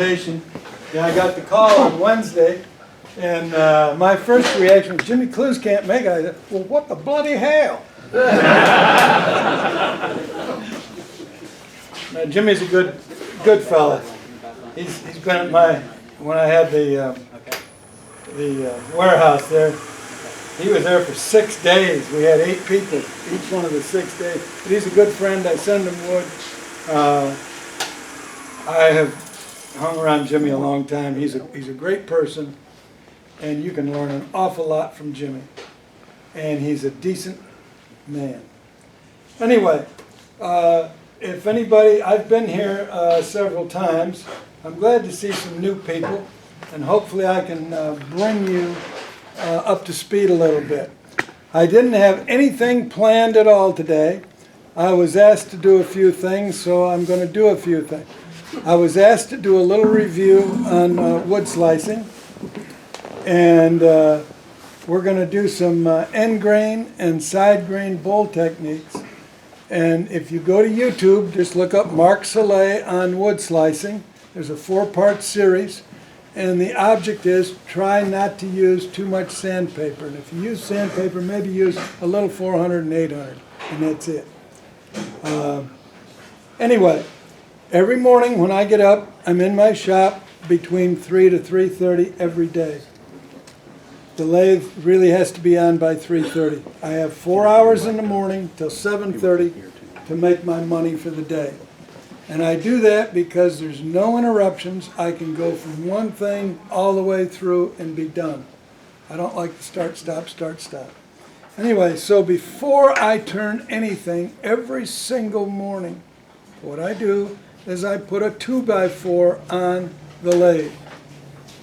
Yeah, I got the call on Wednesday, and my first reaction was, Jimmy Clues can't make it. I said, well, what the bloody hell? Now, Jimmy's a good fella. He's been at when I had the warehouse there. He was there for 6 days. We had 8 people each one of the 6 days. But he's a good friend. I send him wood. I have hung around Jimmy a long time. He's a great person, and you can learn an awful lot from Jimmy. And he's a decent man. Anyway, if anybody, I've been here several times. I'm glad to see some new people, and hopefully I can bring you up to speed a little bit. I didn't have anything planned at all today. I was asked to do a few things, so I'm going to do a few things. I was asked to do a little review on wood slicing, and we're going to do some end grain and side grain bowl techniques. And if you go to YouTube, just look up Mark Sillay on wood slicing. There's a 4-part series, and the object is try not to use too much sandpaper. And if you use sandpaper, maybe use a little 400 and 800, and that's it. Anyway, every morning when I get up, I'm in my shop between 3 to 3:30 every day. The lathe really has to be on by 3:30. I have 4 hours in the morning till 7:30 to make my money for the day. And I do that because there's no interruptions. I can go from one thing all the way through and be done. I don't like to start, stop, start, stop. Anyway, so before I turn anything, every single morning, what I do is I put a 2x4 on the lathe.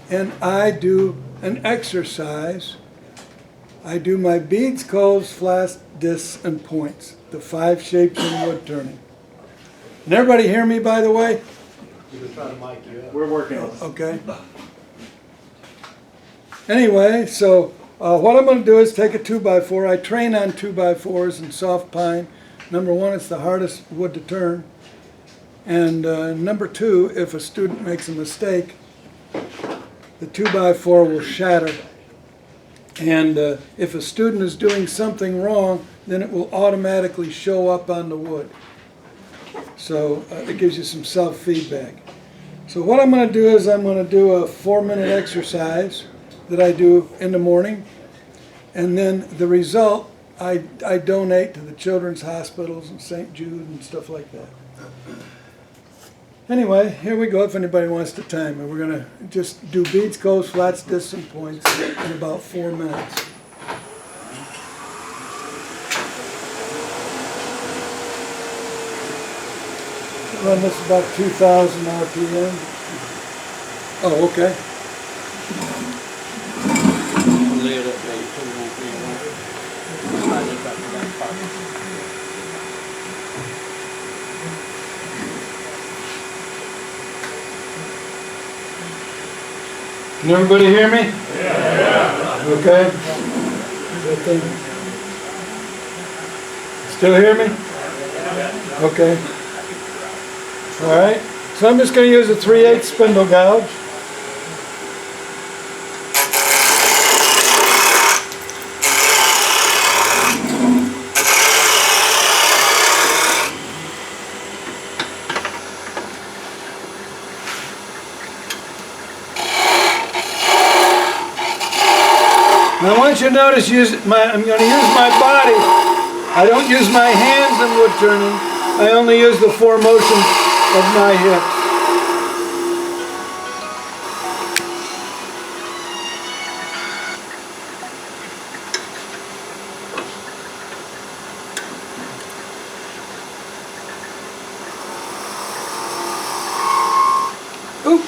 And I do an exercise. I do my beads, coves, flats, discs, and points, the 5 shapes in wood turning. Can everybody hear me, by the way? We're working on it. Okay. Anyway, so what I'm going to do is take a 2x4. I train on 2x4s and soft pine. Number one, it's the hardest wood to turn. And number two, if a student makes a mistake, the 2x4 will shatter. And if a student is doing something wrong, then it will automatically show up on the wood. So it gives you some self-feedback. So what I'm going to do is I'm going to do a 4-minute exercise that I do in the morning. And then the result, I donate to the children's hospitals and St. Jude and stuff like that. Anyway, here we go if anybody wants to time it. We're going to just do beads, coves, flats, discs, and points in about 4 minutes. Run this about 2,000 RPM. Oh, okay. Can everybody hear me? Yeah. Okay. Still hear me? Okay. All right. So I'm just going to use a 3/8 spindle gouge. Now I want you to notice I'm going to use my body. I don't use my hands in wood turning. I only use the 4 motions of my hips. Oop.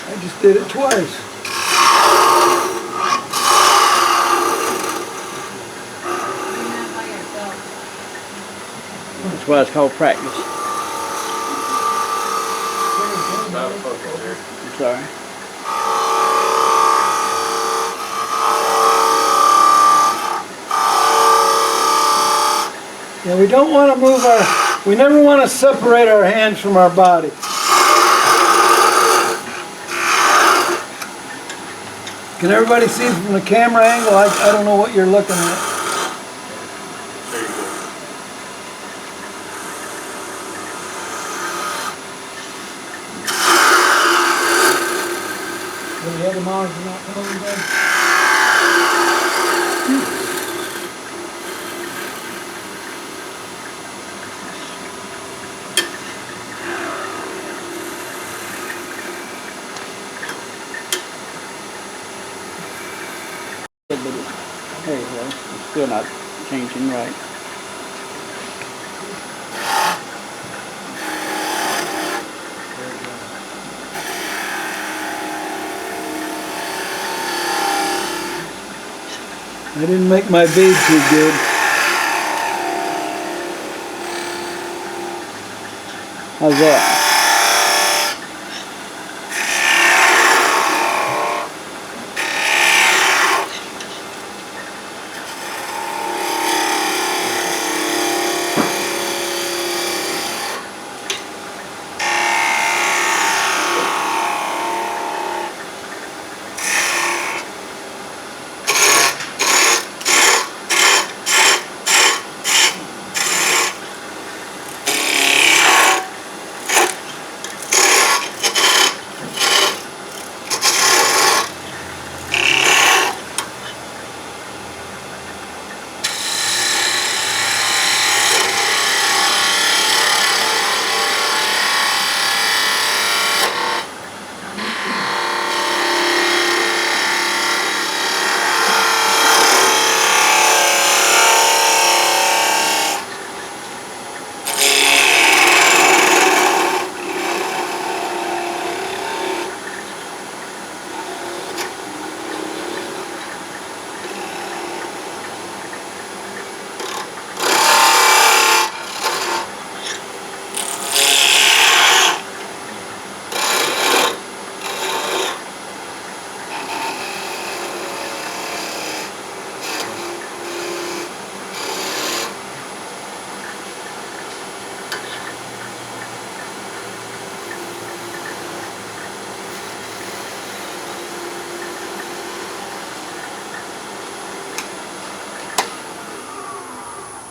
I just did it twice. That's why it's called practice. I'm sorry. Yeah, we don't want to move we never want to separate our hands from our body. Can everybody see from the camera angle? I don't know what you're looking at. The other monitors are not coming in. But there you go. It's still not changing right. I didn't make my bead too good. How's that?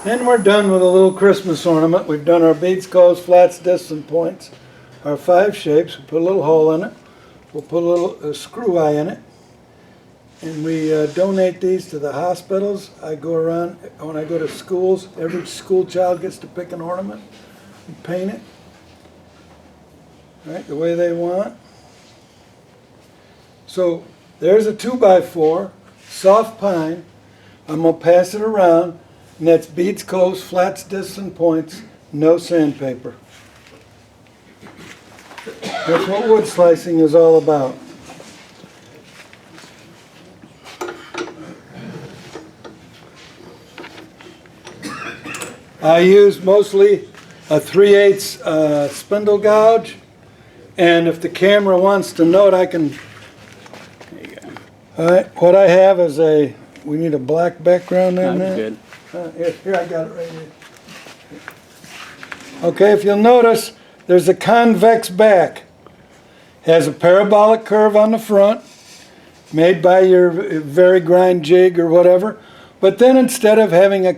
And we're done with a little Christmas ornament. We've done our beads, skulls, flats, discs, and points. Our 5 shapes. We put a little hole in it. We'll put a little screw eye in it. And we donate these to the hospitals. I go around, when I go to schools, every school child gets to pick an ornament and paint it, right, the way they want. So there's a 2x4, soft pine. I'm going to pass it around. And that's beads, skulls, flats, discs, and points, no sandpaper. That's what wood slicing is all about. I use mostly a 3/8 spindle gouge, and if the camera wants to note, I can. There you go. All right, what I have is we need a black background on That's that. good. Here, I got it right here. Okay, if you'll notice, there's a convex back. Has a parabolic curve on the front, made by your very grind jig or whatever. But then instead of having a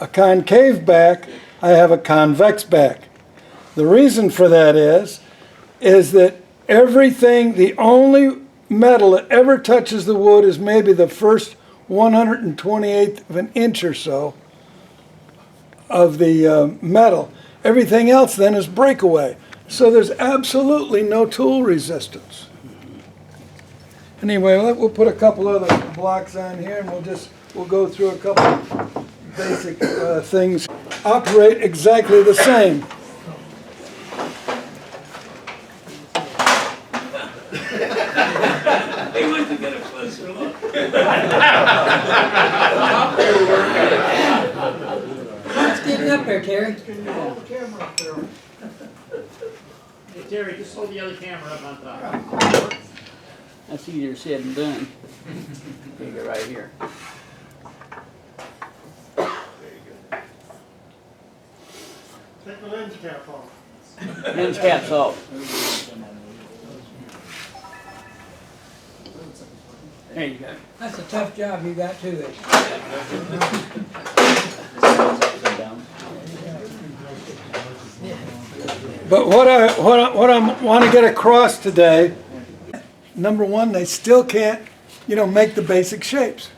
concave back, I have a convex back. The reason for that is that everything, the only metal that ever touches the wood is maybe the first 128th of an inch or so of the metal. Everything else then is breakaway. So there's absolutely no tool resistance. Anyway, we'll put a couple other blocks on here and we'll go through a couple basic things. Operate exactly the same. He went to get a closer look. Let's get it up there, Terry. Hey, Terry, just hold the other camera up on top. That's easier said than done. There you go, right here. Take the lens cap off. Lens cap's off. There you go. That's a tough job you got too. But what I want to get across today, number one, they still can't, make the basic shapes.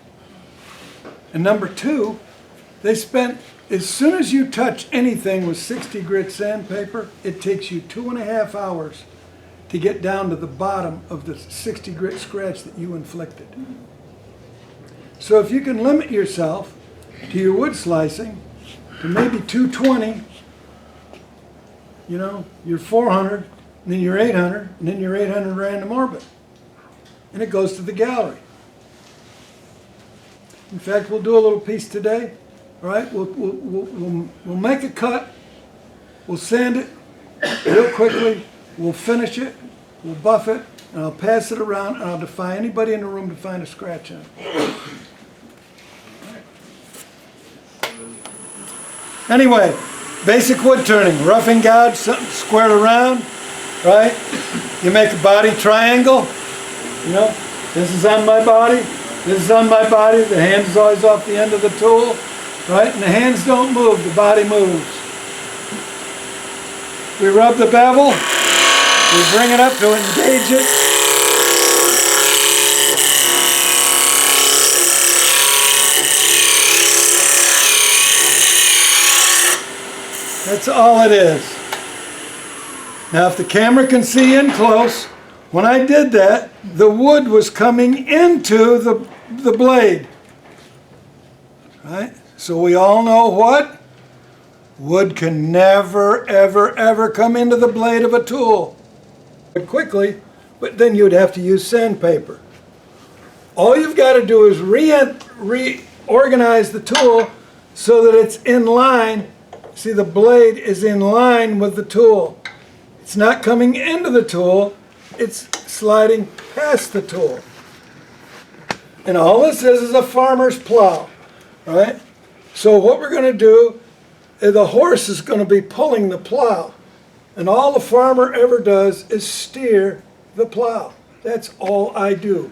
And number two, they spent, as soon as you touch anything with 60 grit sandpaper, it takes you 2.5 hours to get down to the bottom of the 60 grit scratch that you inflicted. So if you can limit yourself to your wood slicing to maybe 220, your 400, and then your 800, and then your 800 random orbit. And it goes to the gallery. In fact, we'll do a little piece today. All right, we'll make a cut. We'll sand it real quickly. We'll finish it. We'll buff it, and I'll pass it around, and I'll defy anybody in the room to find a scratch on it. Anyway, basic wood turning, roughing gouge, something squared around, right? You make a body triangle. This is on my body. This is on my body. The hand is always off the end of the tool, right? And the hands don't move, the body moves. We rub the bevel, we bring it up to engage it. That's all it is. Now if the camera can see in close, when I did that, the wood was coming into the blade. Right? So we all know what? Wood can never, ever, ever come into the blade of a tool. But quickly, but then you'd have to use sandpaper. All you've got to do is reorganize the tool so that it's in line. See, the blade is in line with the tool. It's not coming into the tool, it's sliding past the tool. And all this is a farmer's plow, right? So what we're going to do, the horse is going to be pulling the plow. And all the farmer ever does is steer the plow. That's all I do.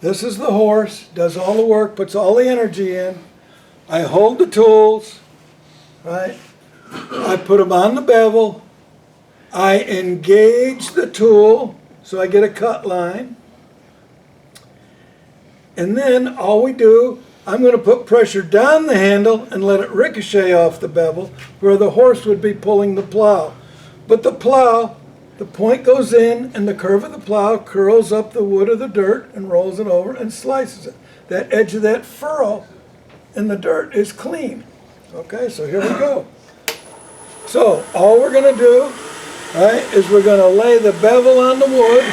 This is the horse, does all the work, puts all the energy in. I hold the tools, right? I put them on the bevel. I engage the tool so I get a cut line. And then all we do, I'm going to put pressure down the handle and let it ricochet off the bevel where the horse would be pulling the plow. But the plow, the point goes in and the curve of the plow curls up the wood or the dirt and rolls it over and slices it. That edge of that furrow in the dirt is clean. Okay, so here we go. So all we're going to do, right, is we're going to lay the bevel on the wood.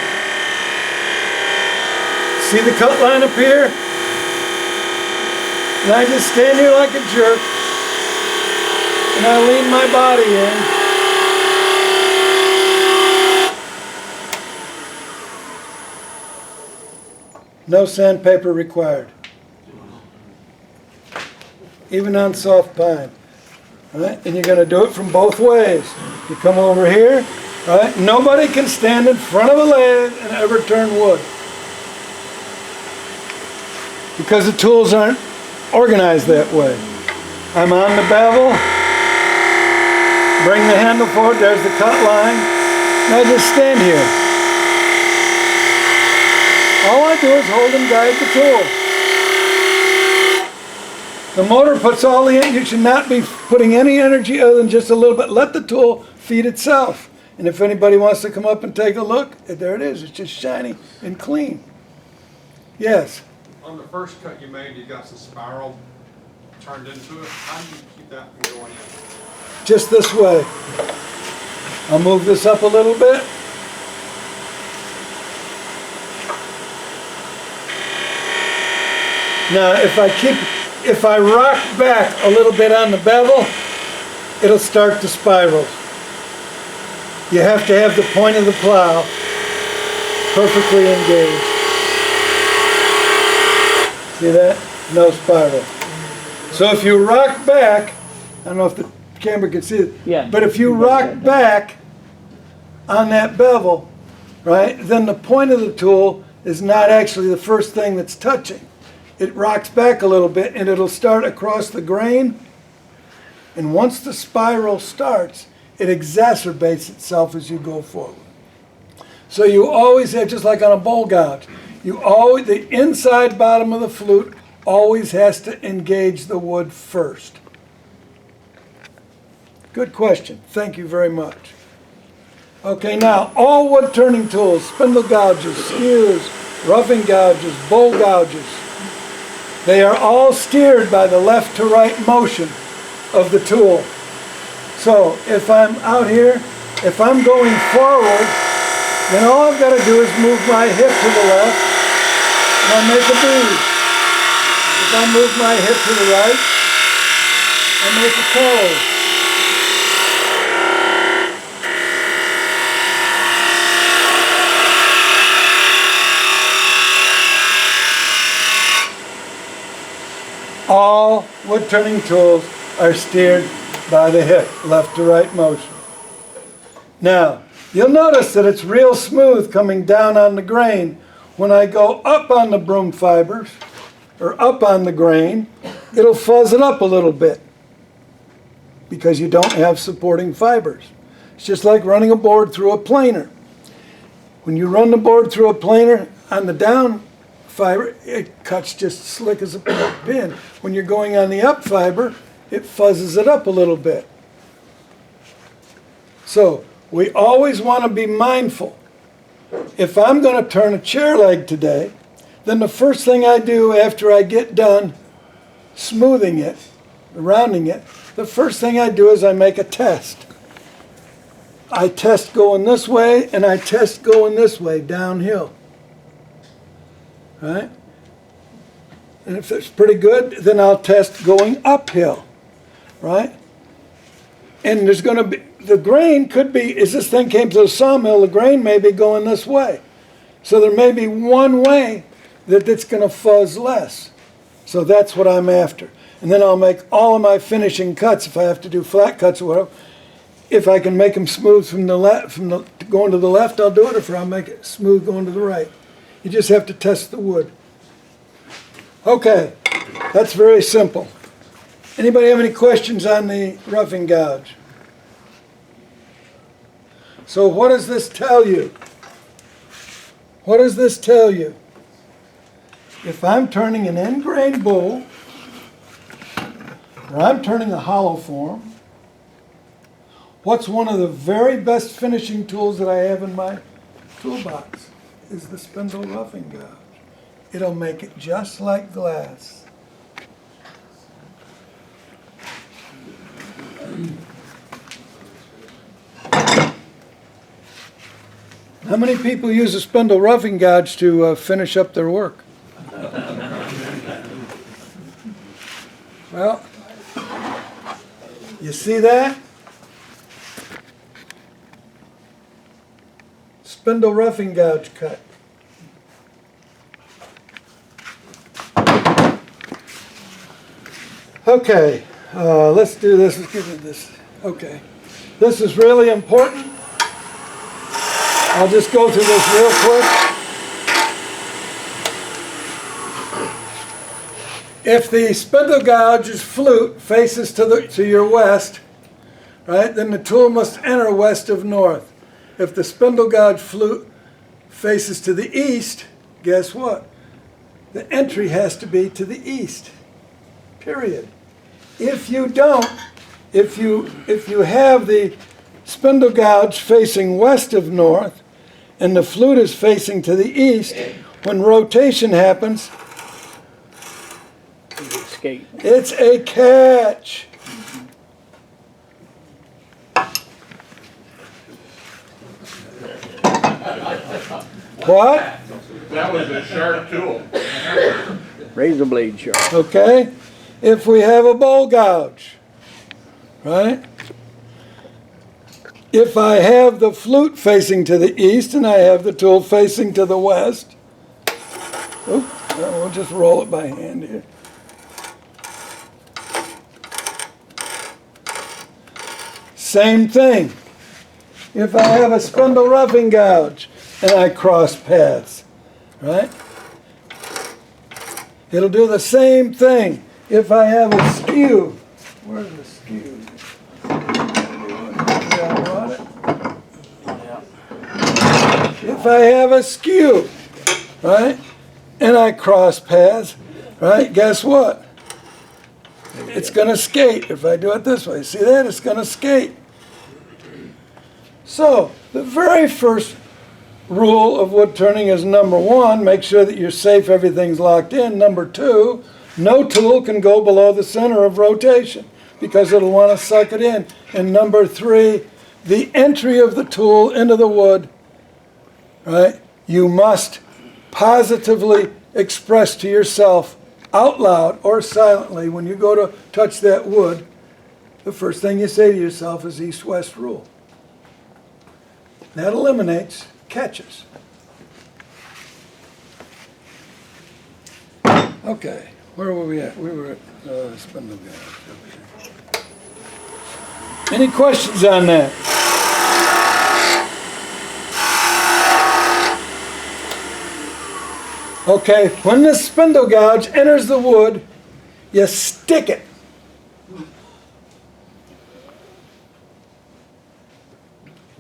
See the cut line up here? And I just stand here like a jerk. And I lean my body in. No sandpaper required. Even on soft pine. Right? And you're going to do it from both ways. You come over here, right? Nobody can stand in front of a lathe and ever turn wood. Because the tools aren't organized that way. I'm on the bevel, bring the handle forward, there's the cut line, and I just stand here. All I do is hold and guide the tool. The motor puts all the energy. You should not be putting any energy other than just a little bit. Let the tool feed itself. And if anybody wants to come up and take a look, there it is. It's just shiny and clean. Yes? On the first cut you made, you got some spiral turned into it. How do you keep that from going in? Just this way. I'll move this up a little bit. Now, if I rock back a little bit on the bevel, it'll start to spiral. You have to have the point of the plow perfectly engaged. See that? No spiral. So if you rock back, I don't know if the camera can see it. Yeah. But if you rock back on that bevel, right, then the point of the tool is not actually the first thing that's touching. It rocks back a little bit and it'll start across the grain. And once the spiral starts, it exacerbates itself as you go forward. So you always have, just like on a bowl gouge, the inside bottom of the flute always has to engage the wood first. Good question. Thank you very much. Okay, now all wood turning tools, spindle gouges, skewers, roughing gouges, bowl gouges, they are all steered by the left to right motion of the tool. So if I'm out here, if I'm going forward, then all I've got to do is move my hip to the left and I make a bead. If I move my hip to the right, I make a close. All wood turning tools are steered by the hip, left to right motion. Now, you'll notice that it's real smooth coming down on the grain. When I go up on the broom fibers, or up on the grain, it'll fuzz it up a little bit because you don't have supporting fibers. It's just like running a board through a planer. When you run the board through a planer on the down fiber, it cuts just slick as a pin. When you're going on the up fiber, it fuzzes it up a little bit. So we always want to be mindful. If I'm going to turn a chair leg today, then the first thing I do after I get done smoothing it, rounding it, the first thing I do is I make a test. I test going this way and I test going this way downhill. Right? And if it's pretty good, then I'll test going uphill. Right? And there's going to be, the grain could be, as this thing came to the sawmill, the grain may be going this way. So there may be one way that it's going to fuzz less. So that's what I'm after. And then I'll make all of my finishing cuts, if I have to do flat cuts or whatever. If I can make them smooth from the left, going to the left, I'll do it. If I'll make it smooth going to the right. You just have to test the wood. Okay, that's very simple. Anybody have any questions on the roughing gouge? So what does this tell you? What does this tell you? If I'm turning an end grain bowl, or I'm turning a hollow form, what's one of the very best finishing tools that I have in my toolbox is the spindle roughing gouge. It'll make it just like glass. How many people use a spindle roughing gouge to finish up their work? Well, you see that? Spindle roughing gouge cut. Okay, let's do this. Let's get into this. Okay, this is really important. I'll just go through this real quick. If the spindle gouge's flute faces to your west, right, then the tool must enter west of north. If the spindle gouge flute faces to the east, guess what? The entry has to be to the east. Period. If you don't, if you have the spindle gouge facing west of north and the flute is facing to the east, when rotation happens, Escape. it's a catch. What? That was a sharp tool. Razor blade sharp. Okay? If we have a bowl gouge, right? If I have the flute facing to the east and I have the tool facing to the west, we'll just roll it by hand here. Same thing. If I have a spindle roughing gouge and I cross paths, right? It'll do the same thing. If I have a skew, where's the skew? Yeah, I brought it. If I have a skew, right, and I cross paths, right, guess what? It's going to skate if I do it this way. See that? It's going to skate. So, the very first rule of wood turning is number 1, make sure that you're safe, everything's locked in. Number 2, no tool can go below the center of rotation because it'll want to suck it in. And number 3, the entry of the tool into the wood, right, you must positively express to yourself out loud or silently when you go to touch that wood, the first thing you say to yourself is east-west rule. That eliminates catches. Okay, where were we at? We were at Spindle Gouge. Okay. Any questions on that? Okay, when the spindle gouge enters the wood, you stick it.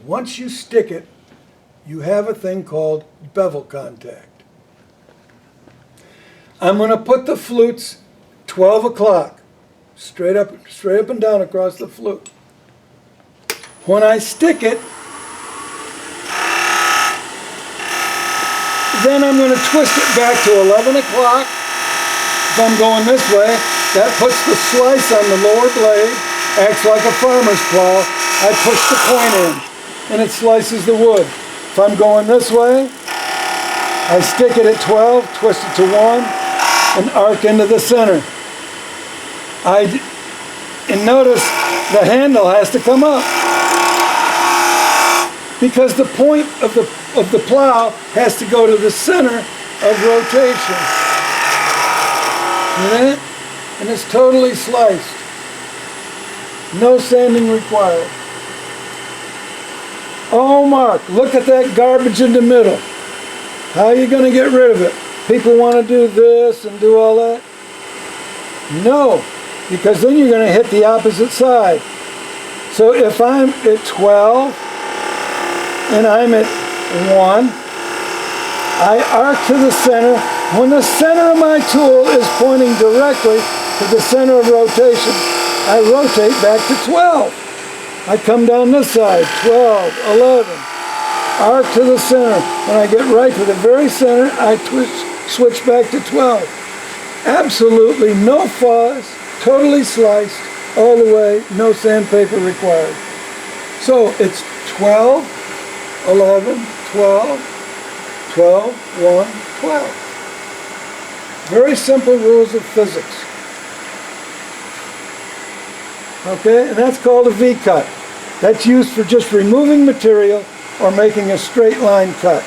Once you stick it, you have a thing called bevel contact. I'm going to put the flutes 12 o'clock, straight up and down across the flute. When I stick it, then I'm going to twist it back to 11 o'clock. If I'm going this way, that puts the slice on the lower blade, acts like a farmer's plow. I push the point in, and it slices the wood. If I'm going this way, I stick it at 12, twist it to 1, and arc into the center. And notice the handle has to come up, because the point of the plow has to go to the center of rotation. See that? And it's totally sliced. No sanding required. Oh, Mark, look at that garbage in the middle. How are you going to get rid of it? People want to do this and do all that? No, because then you're going to hit the opposite side. So if I'm at 12, and I'm at 1, I arc to the center. When the center of my tool is pointing directly to the center of rotation, I rotate back to 12. I come down this side, 12, 11, arc to the center. When I get right to the very center, I switch back to 12. Absolutely no fuzz, totally sliced, all the way, no sandpaper required. So it's 12, 11, 12, 12, 1, 12. Very simple rules of physics. Okay, and that's called a V-cut. That's used for just removing material or making a straight line cut.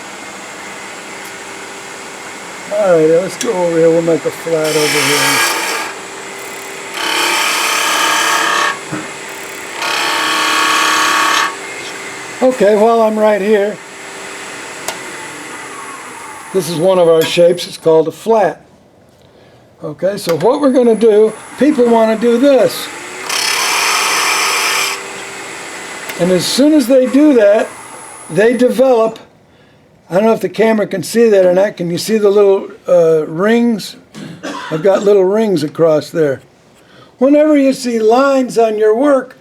All right, let's go over here. We'll make a flat over here. Okay, while I'm right here, this is one of our shapes. It's called a flat. Okay, so what we're going to do, people want to do this. And as soon as they do that, they develop, I don't know if the camera can see that or not. Can you see the little rings? I've got little rings across there. Whenever you see lines on your work,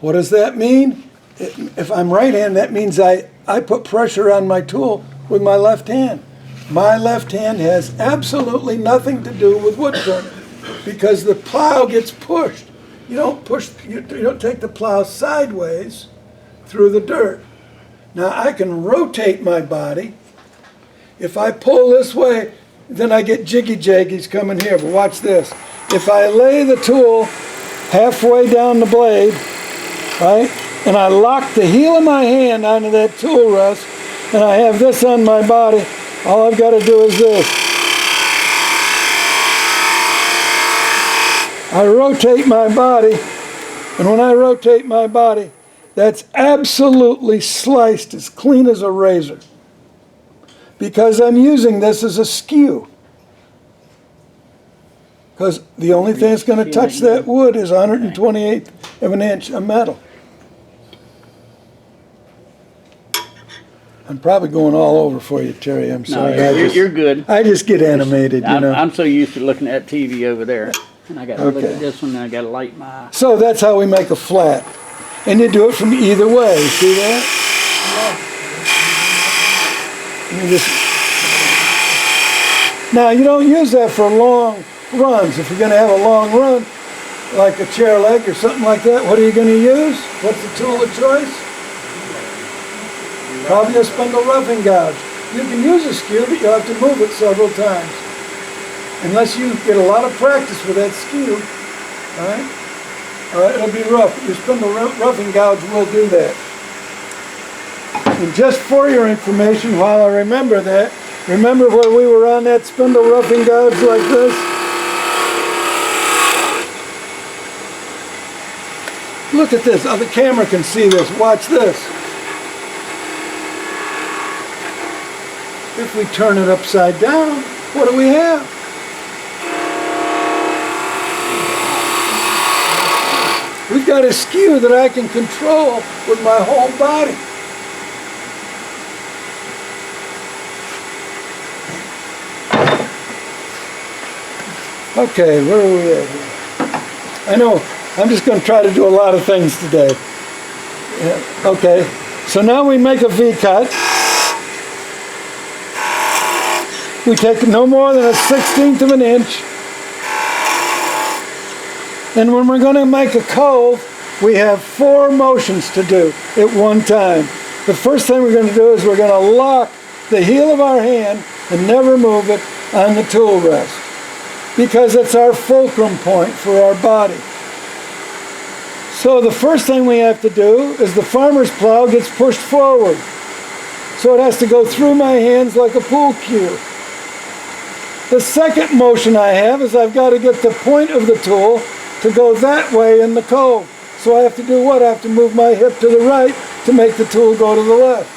what does that mean? If I'm right-handed, that means I put pressure on my tool with my left hand. My left hand has absolutely nothing to do with wood turning because the plow gets pushed. You don't take the plow sideways through the dirt. Now I can rotate my body. If I pull this way, then I get jiggy-jaggies coming here, but watch this. If I lay the tool halfway down the blade, right, and I lock the heel of my hand onto that tool rest, and I have this on my body, all I've got to do is this. I rotate my body, and when I rotate my body, that's absolutely sliced as clean as a razor. Because I'm using this as a skew. Because the only thing that's going to touch that wood is 128th of an inch of metal. I'm probably going all over for you, Terry. I'm No, sorry. you're good. I just get animated, you know. I'm so used to looking at TV over there. And I got to look Okay. at this one and I got to light my eye. So that's how we make a flat. And you do it from either way. See that? You just... Now, you don't use that for long runs. If you're going to have a long run, like a chair leg or something like that, what are you going to use? What's the tool of choice? Probably a spindle roughing gouge. You can use a skew, but you have to move it several times. Unless you get a lot of practice with that skew, all right, it'll be rough. Your spindle roughing gouge will do that. And just for your information, while I remember that, remember where we were on that spindle roughing gouge like this? Look at this. Oh, the camera can see this. Watch this. If we turn it upside down, what do we have? We've got a skew that I can control with my whole body. Okay, where are we at here? I know, I'm just going to try to do a lot of things today. Yeah, okay, so now we make a V-cut. We take no more than a 1/16 of an inch. And when we're going to make a cove, we have 4 motions to do at one time. The first thing we're going to do is we're going to lock the heel of our hand and never move it on the tool rest, because it's our fulcrum point for our body. So the first thing we have to do is the farmer's plow gets pushed forward. So it has to go through my hands like a pool cue. The second motion I have is I've got to get the point of the tool to go that way in the cove. So I have to do what? I have to move my hip to the right to make the tool go to the left.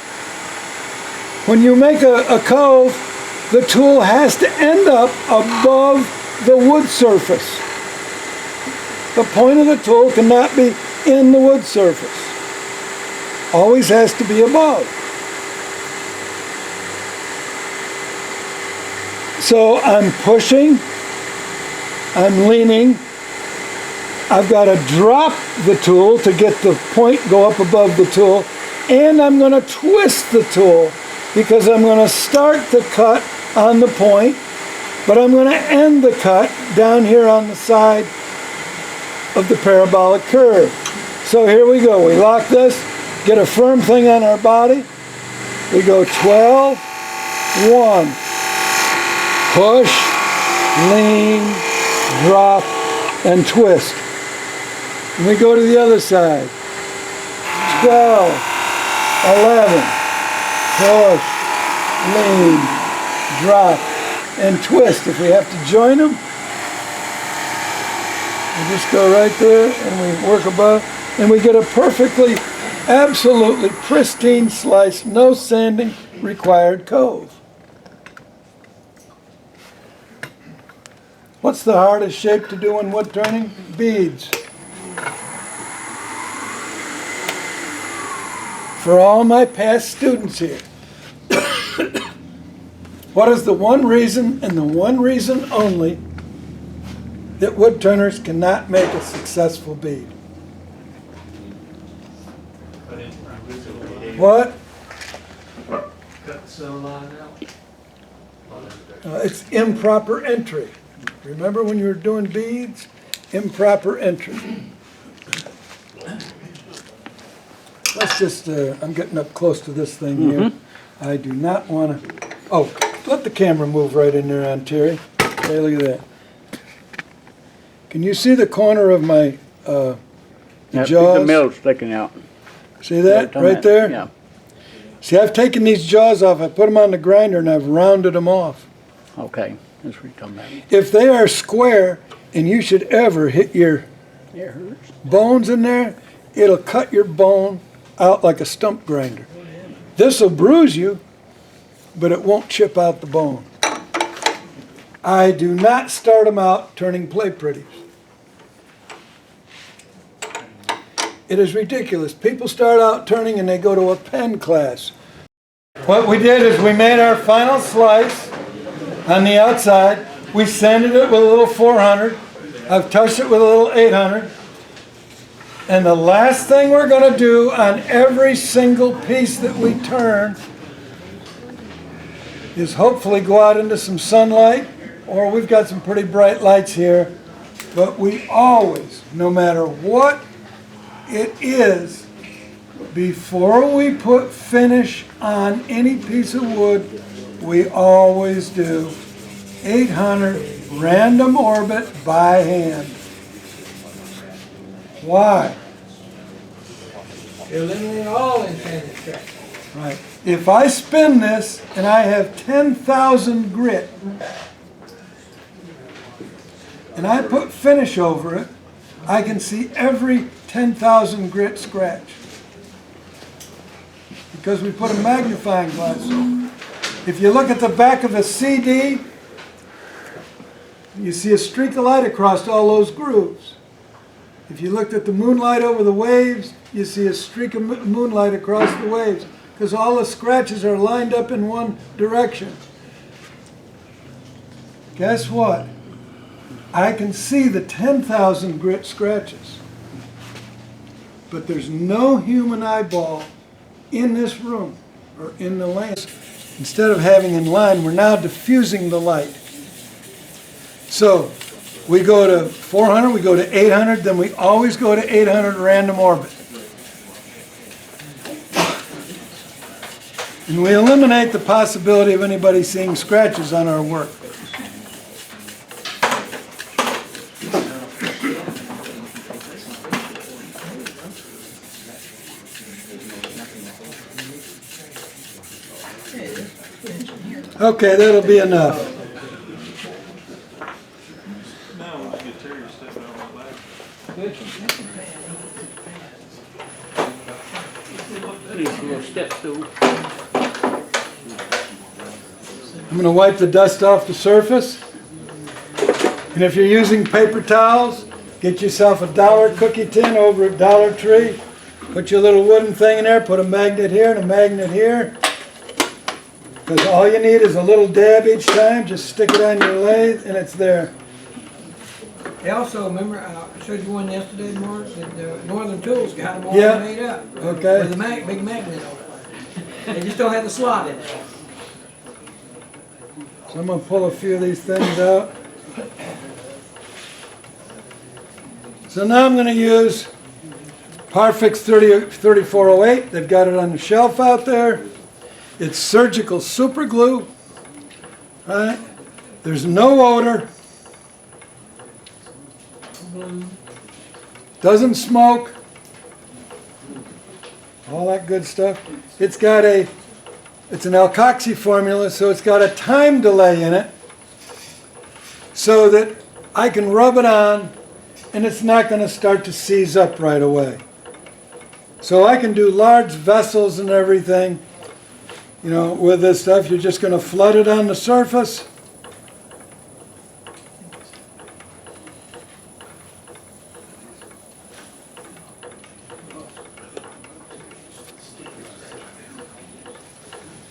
When you make a cove, the tool has to end up above the wood surface. The point of the tool cannot be in the wood surface. Always has to be above. So I'm pushing, I'm leaning, I've got to drop the tool to get the point go up above the tool, and I'm going to twist the tool because I'm going to start the cut on the point, but I'm going to end the cut down here on the side of the parabolic curve. So here we go. We lock this, get a firm thing on our body. We go 12, 1, push, lean, drop, and twist. And we go to the other side. 12, 11, push, lean, drop, and twist. If we have to join them, we just go right there and we work above, and we get a perfectly, absolutely pristine slice, no sanding required cove. What's the hardest shape to do in wood turning? Beads. For all my past students here, what is the one reason and the one reason only that wood turners cannot make a successful bead? What? Cut the cell line out. It's improper entry. Remember when you were doing beads? Improper entry. Let's just, I'm getting up close to this thing here. I do not want to, oh, let the camera move right in there on Terry. Hey, look at that. Can you see the corner of my jaws? The mill's sticking out. See that right there? Yeah. See, I've taken these jaws off, I put them on the grinder and I've rounded them off. Okay, that's what you're talking about. If they are square and you should ever hit your It hurts. bones in there, it'll cut your bone out like a stump grinder. This will bruise you, but it won't chip out the bone. I do not start them out turning play pretties. It is ridiculous. People start out turning and they go to a pen class. What we did is we made our final slice on the outside. We sanded it with a little 400. I've touched it with a little 800. And the last thing we're going to do on every single piece that we turn is hopefully go out into some sunlight, or we've got some pretty bright lights here. But we always, no matter what it is, before we put finish on any piece of wood, we always do 800 random orbit by hand. Why? Eliminate all intended scratches. Right. If I spin this and I have 10,000 grit and I put finish over it, I can see every 10,000 grit scratch because we put a magnifying glass over it. If you look at the back of a CD, you see a streak of light across all those grooves. If you looked at the moonlight over the waves, you see a streak of moonlight across the waves because all the scratches are lined up in one direction. Guess what? I can see the 10,000 grit scratches. But there's no human eyeball in this room or in the land. Instead of having in line, we're now diffusing the light. So we go to 400, we go to 800, then we always go to 800 random orbit. And we eliminate the possibility of anybody seeing scratches on our work. Okay, that'll be enough. These little steps too. I'm going to wipe the dust off the surface. And if you're using paper towels, get yourself a $1 cookie tin over at Dollar Tree. Put your little wooden thing in there, put a magnet here and a magnet here. Because all you need is a little dab each time. Just stick it on your lathe and it's there. They also, remember, I showed you one yesterday, Mark, that the Northern Tools got them all Yeah. made up. Okay. With a big magnet on it. They just don't have the slot in it. So I'm going to pull a few of these things out. So now I'm going to use Parfix 3408. They've got it on the shelf out there. It's surgical super glue. Right? There's no odor. Doesn't smoke. All that good stuff. It's an alkoxy formula, so it's got a time delay in it so that I can rub it on and it's not going to start to seize up right away. So I can do large vessels and everything. You know, with this stuff, you're just going to flood it on the surface.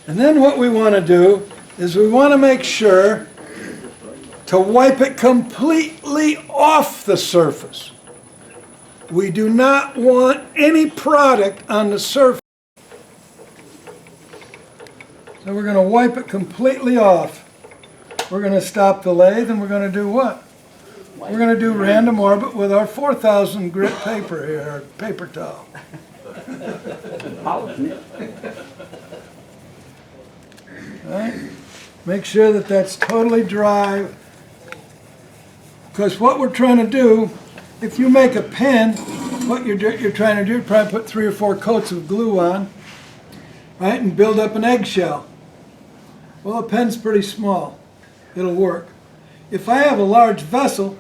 And then what we want to do is we want to make sure to wipe it completely off the surface. We do not want any product on the surface. So we're going to wipe it completely off. We're going to stop the lathe and we're going to do what? We're going to do random orbit with our 4,000 grit paper here, our paper towel. Right? Make sure that that's totally dry. Because what we're trying to do, if you make a pen, what you're trying to do is probably put 3 or 4 coats of glue on, right, and build up an eggshell. Well, a pen's pretty small. It'll work. If I have a large vessel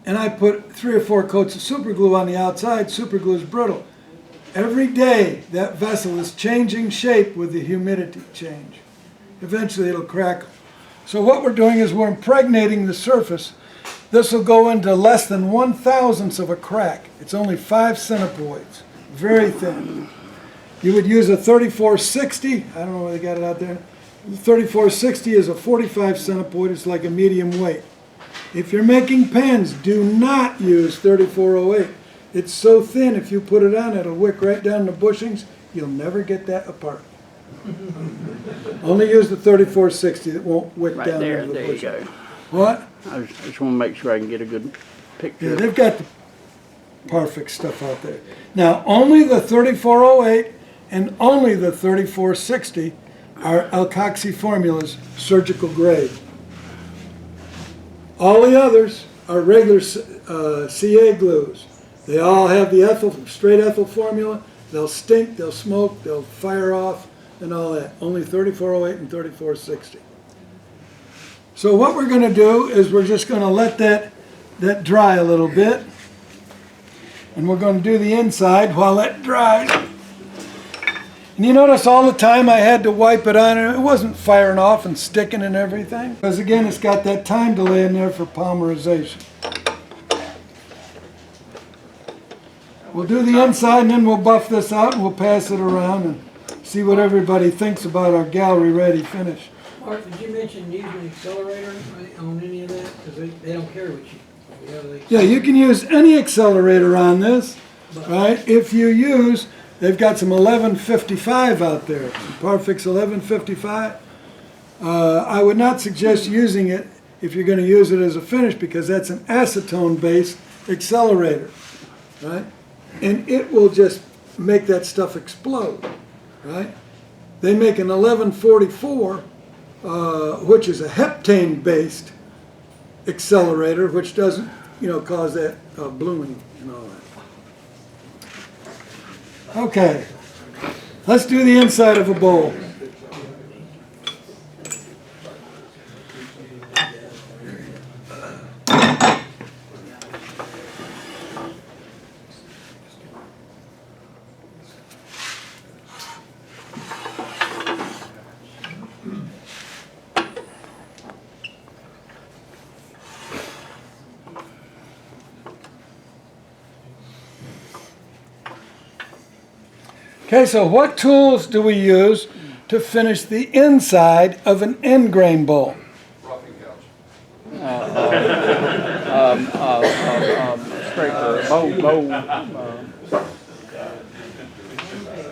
and I put 3 or 4 coats of super glue on the outside, super glue is brittle. Every day that vessel is changing shape with the humidity change. Eventually it'll crackle. So what we're doing is we're impregnating the surface. This will go into less than 1/1000th of a crack. It's only 5 centipoids, very thin. You would use a 3460, I don't know where they got it out there. 3460 is a 45 centipoid, it's like a medium weight. If you're making pens, do not use 3408. It's so thin, if you put it on, it'll wick right down the bushings. You'll never get that apart. Only use the 3460, it won't wick Right down there, into the there you bushing. go. What? I just want to make sure I can get a good picture. Yeah, they've got the perfect stuff out there. Now, only the 3408 and only the 3460 are alkoxy formulas, surgical grade. All the others are regular CA glues. They all have the ethyl, straight ethyl formula. They'll stink, they'll smoke, they'll fire off, and all that. Only 3408 and 3460. So what we're going to do is we're just going to let that dry a little bit. And we're going to do the inside while that dries. And you notice all the time I had to wipe it on, and it wasn't firing off and sticking and everything. Because again, it's got that time delay in there for polymerization. We'll do the inside and then we'll buff this out and we'll pass it around and see what everybody thinks about our gallery ready finish. Mark, did you mention using an accelerator on any of that? Because they don't carry with you. Yeah, you can use any accelerator on this, right? If you use, they've got some 1155 out there, some Parfix 1155. I would not suggest using it if you're going to use it as a finish because that's an acetone-based accelerator, right? And it will just make that stuff explode, right? They make an 1144, which is a heptane-based accelerator, which doesn't, cause that blooming and all that. Okay, let's do the inside of a bowl. Okay, so what tools do we use to finish the inside of an end grain bowl? Roughing couch. Scraper, bow.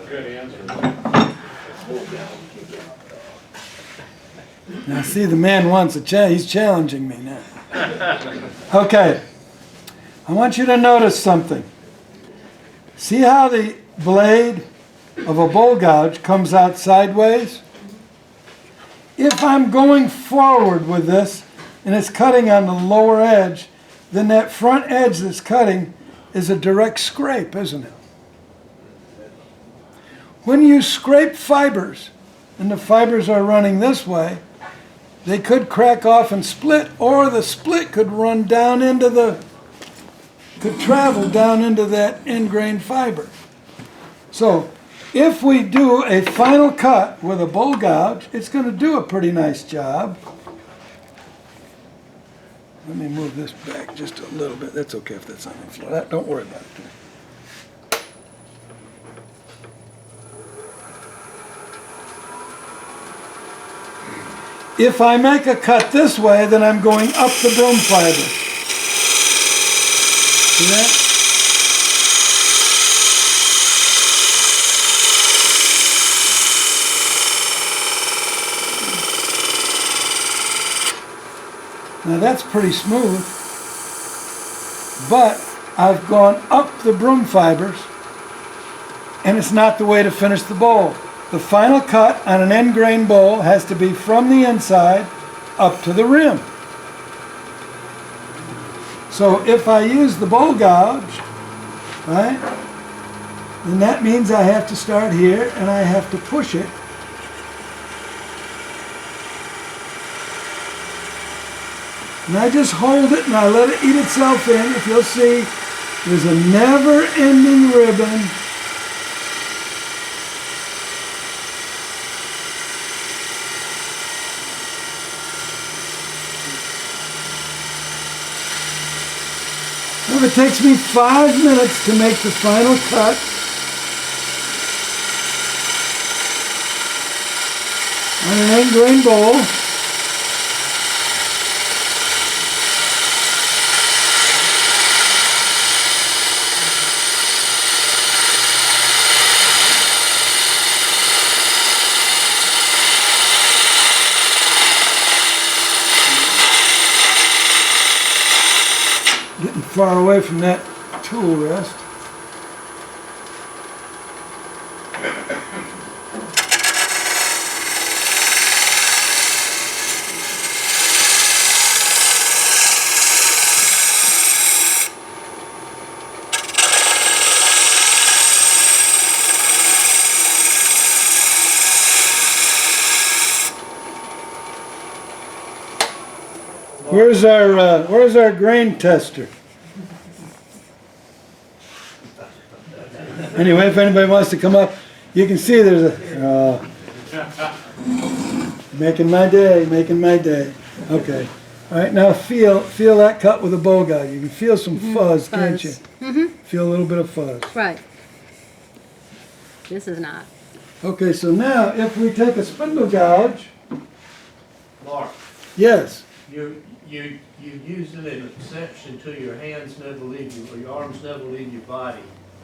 Good answer. Now see, the man wants a challenge. He's challenging me now. Okay, I want you to notice something. See how the blade of a bowl gouge comes out sideways? If I'm going forward with this and it's cutting on the lower edge, then that front edge that's cutting is a direct scrape, isn't it? When you scrape fibers and the fibers are running this way, they could crack off and split, or the split could run down into could travel down into that end grain fiber. So if we do a final cut with a bowl gouge, it's going to do a pretty nice job. Let me move this back just a little bit. That's okay if that's on the floor. Don't worry about it. If I make a cut this way, then I'm going up the broom fiber. See that? Now that's pretty smooth, but I've gone up the broom fibers, and it's not the way to finish the bowl. The final cut on an end grain bowl has to be from the inside up to the rim. So if I use the bowl gouge, right, then that means I have to start here and I have to push it. And I just hold it and I let it eat itself in. If you'll see, there's a never-ending ribbon it takes me 5 minutes to make the final cut. On an 8-grain bowl. Getting far away from that tool rest. Where's our grain tester? Anyway, if anybody wants to come up, you can see there's a making my day, making my day. Okay. All right, now feel that cut with a bow guide. You can feel some fuzz, can't you? Mm-hmm. Feel a little bit of fuzz. Right. This is not. Okay, so now if we take a spindle gouge, Mark, yes. you used an exception to your hands never leave you, or your arms never leave your body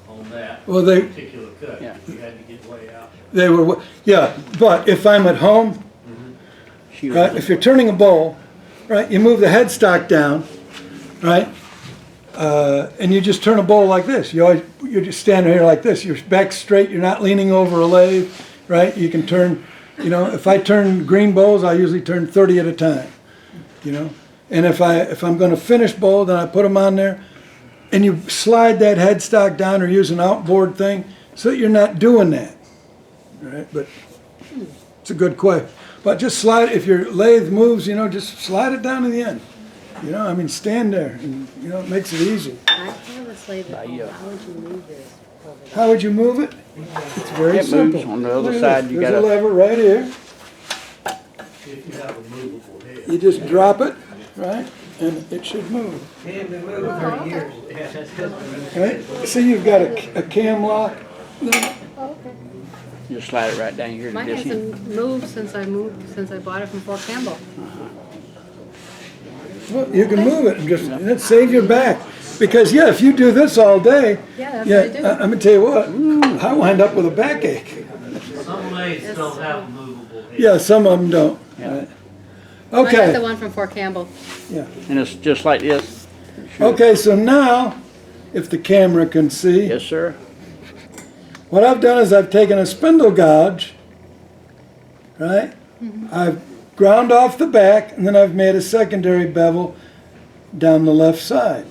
on that Well, they particular cut. Yeah. You had to get way out. they were yeah, but if I'm at home, She right, if you're turning a bowl, right, you move the headstock down, right, and you just turn a bowl like this. You're just standing here like this. Your back straight. You're not leaning over a lathe, right? You can turn. You know, if I turn green bowls, I usually turn 30 at a time. You know, and if I'm going to finish bowl, then I put them on there, and you slide that headstock down or use an outboard thing so that you're not doing that. All right, but it's a good question. But just slide, if your lathe moves, you know, just slide it down to the end. You know, I mean, stand there, and, you know, it makes it easy. I have a slave at home. How would you move this? How would you move it? It's very It simple. moves on the other Look at side, this. you There's gotta- a lever right here. If you have a movable head. You just drop it, right, and it should move. Hadn't been moving for years. Right? See, you've got a cam lock. Just slide it right down here to Mine this end. hasn't moved since I bought it from Fort Campbell. Well, you can move it and just save your back. Because yeah, if you do this all day, Yeah, that's what I do. I'm gonna tell you what, I wind up with a backache. Some lathes don't have a movable head. Yeah, some of them don't. Yeah. Right. I got the Okay. one from Fort Campbell. Yeah. And it's just like this. Okay. So now, if the camera can see, Yes, sir. what I've done is I've taken a spindle gouge, right? I've ground off the back, and then I've made a secondary bevel down the left side.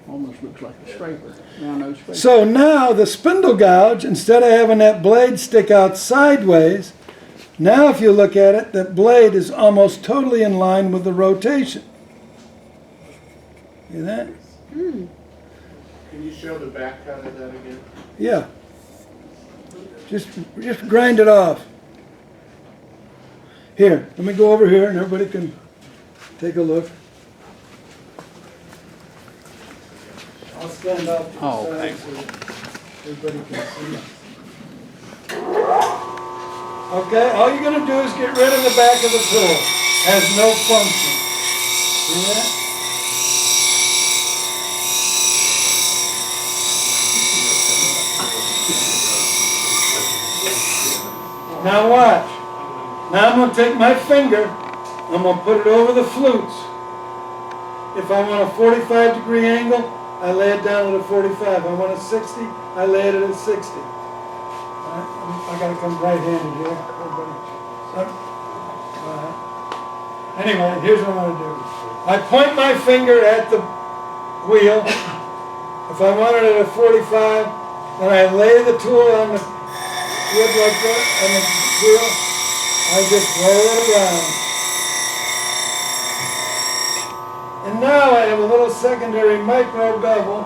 Almost looks like a scraper. Round nose scraper. So now the spindle gouge, instead of having that blade stick out sideways, now if you look at it, that blade is almost totally in line with the rotation. See that? Can you show the back cut of that again? Yeah. Just grind it off. Here, let me go over here and everybody can take a look. I'll stand up to the Oh, side okay. so that everybody can see. Okay, all you're going to do is get rid of the back of the tool. Has no function. See that? Now watch. Now I'm going to take my finger, I'm going to put it over the flutes. If I want a 45-degree angle, I lay it down at a 45. If I want a 60, I lay it at a 60. I got to come right-handed here. Everybody. Anyway, here's what I'm going to do. I point my finger at the wheel. If I want it at a 45, then I lay the tool on the wood like that, on the wheel. I just roll it around. And now I have a little secondary micro bevel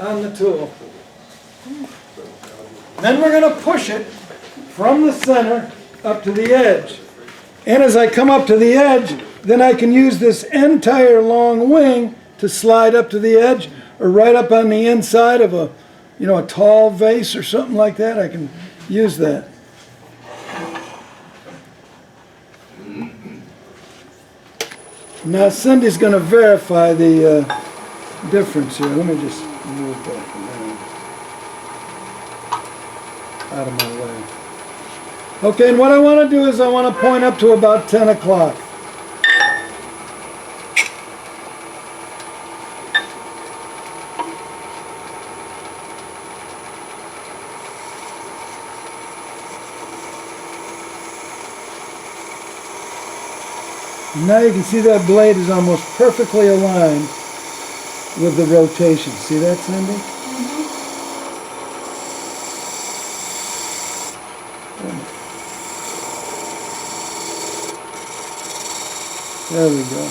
on the tool. Then we're going to push it from the center up to the edge. And as I come up to the edge, then I can use this entire long wing to slide up to the edge or right up on the inside of a, a tall vase or something like that. I can use that. Now Cindy's going to verify the difference here. Let me just move that out of my way. Okay, and what I want to do is I want to point up to about 10 o'clock. Now you can see that blade is almost perfectly aligned with the rotation. See that, Cindy? There we go.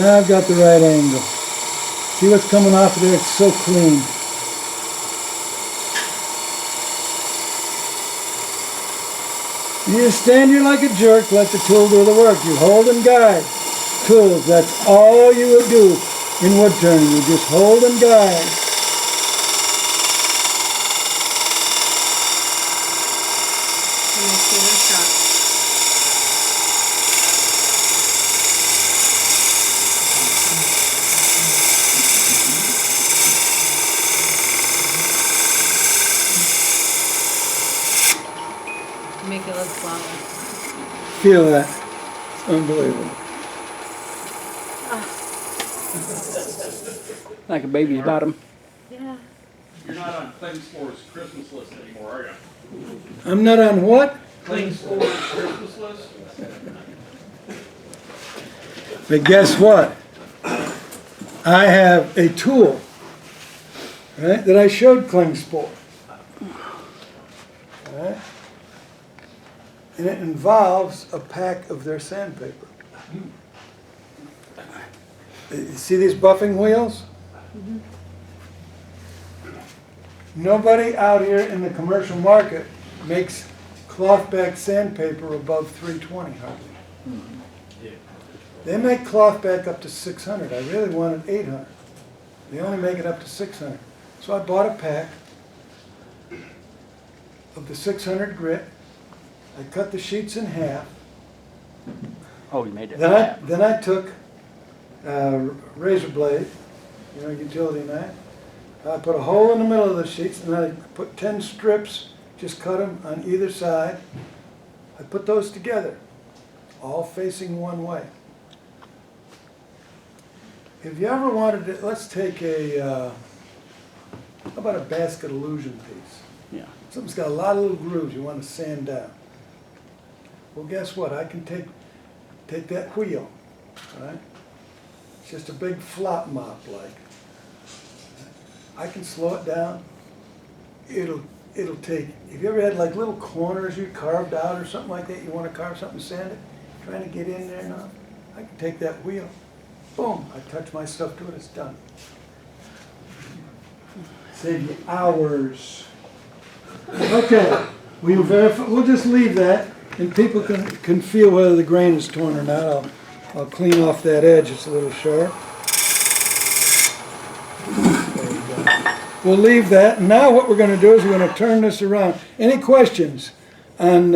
Now I've got the right angle. See what's coming off of there? It's so clean. You just stand here like a jerk, let the tool do the work. You hold and guide tools. That's all you would do in wood turning. You just hold and guide. And I see the shot. Make it look flawless. Feel that. It's unbelievable. Like a baby's bottom. Yeah. You're not on Cling Spore's Christmas list anymore, are you? I'm not on what? Cling Spore's Christmas list? But guess what? I have a tool, right, that I showed Klingspor. Right? And it involves a pack of their sandpaper. You see these buffing wheels? Mm-hmm. Nobody out here in the commercial market makes cloth back sandpaper above 320 hardly. They make cloth back up to 600. I really wanted 800. They only make it up to 600. So I bought a pack of the 600 grit. I cut the sheets in half. Oh, you made it. Then I took razor blade, utility knife. I put a hole in the middle of the sheets, and I put 10 strips, just cut them on either side. I put those together, all facing one way. If you ever wanted to, let's take how about a basket illusion piece? Yeah. Something's got a lot of little grooves you want to sand down. Well, guess what? I can take that wheel, right? It's just a big flop mop like. I can slow it down. It'll take, if you ever had like little corners you carved out or something like that, you want to carve something, sand it, trying to get in there now, I can take that wheel, boom, I touch my stuff to it, it's done. Save you hours. Okay, we'll just leave that, and people can feel whether the grain is torn or not. I'll clean off that edge, it's a little sharp. We'll leave that. Now what we're going to do is we're going to turn this around. Any questions on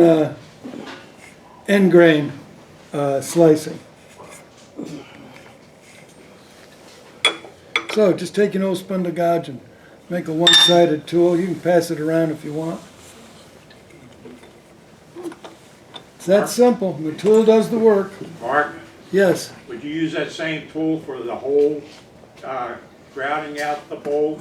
end grain slicing? So just take an old spindle gouge and make a one-sided tool. You can pass it around if you want. It's that simple. The tool does the work. Mark, Yes. would you use that same tool for the whole grouting out the bowl?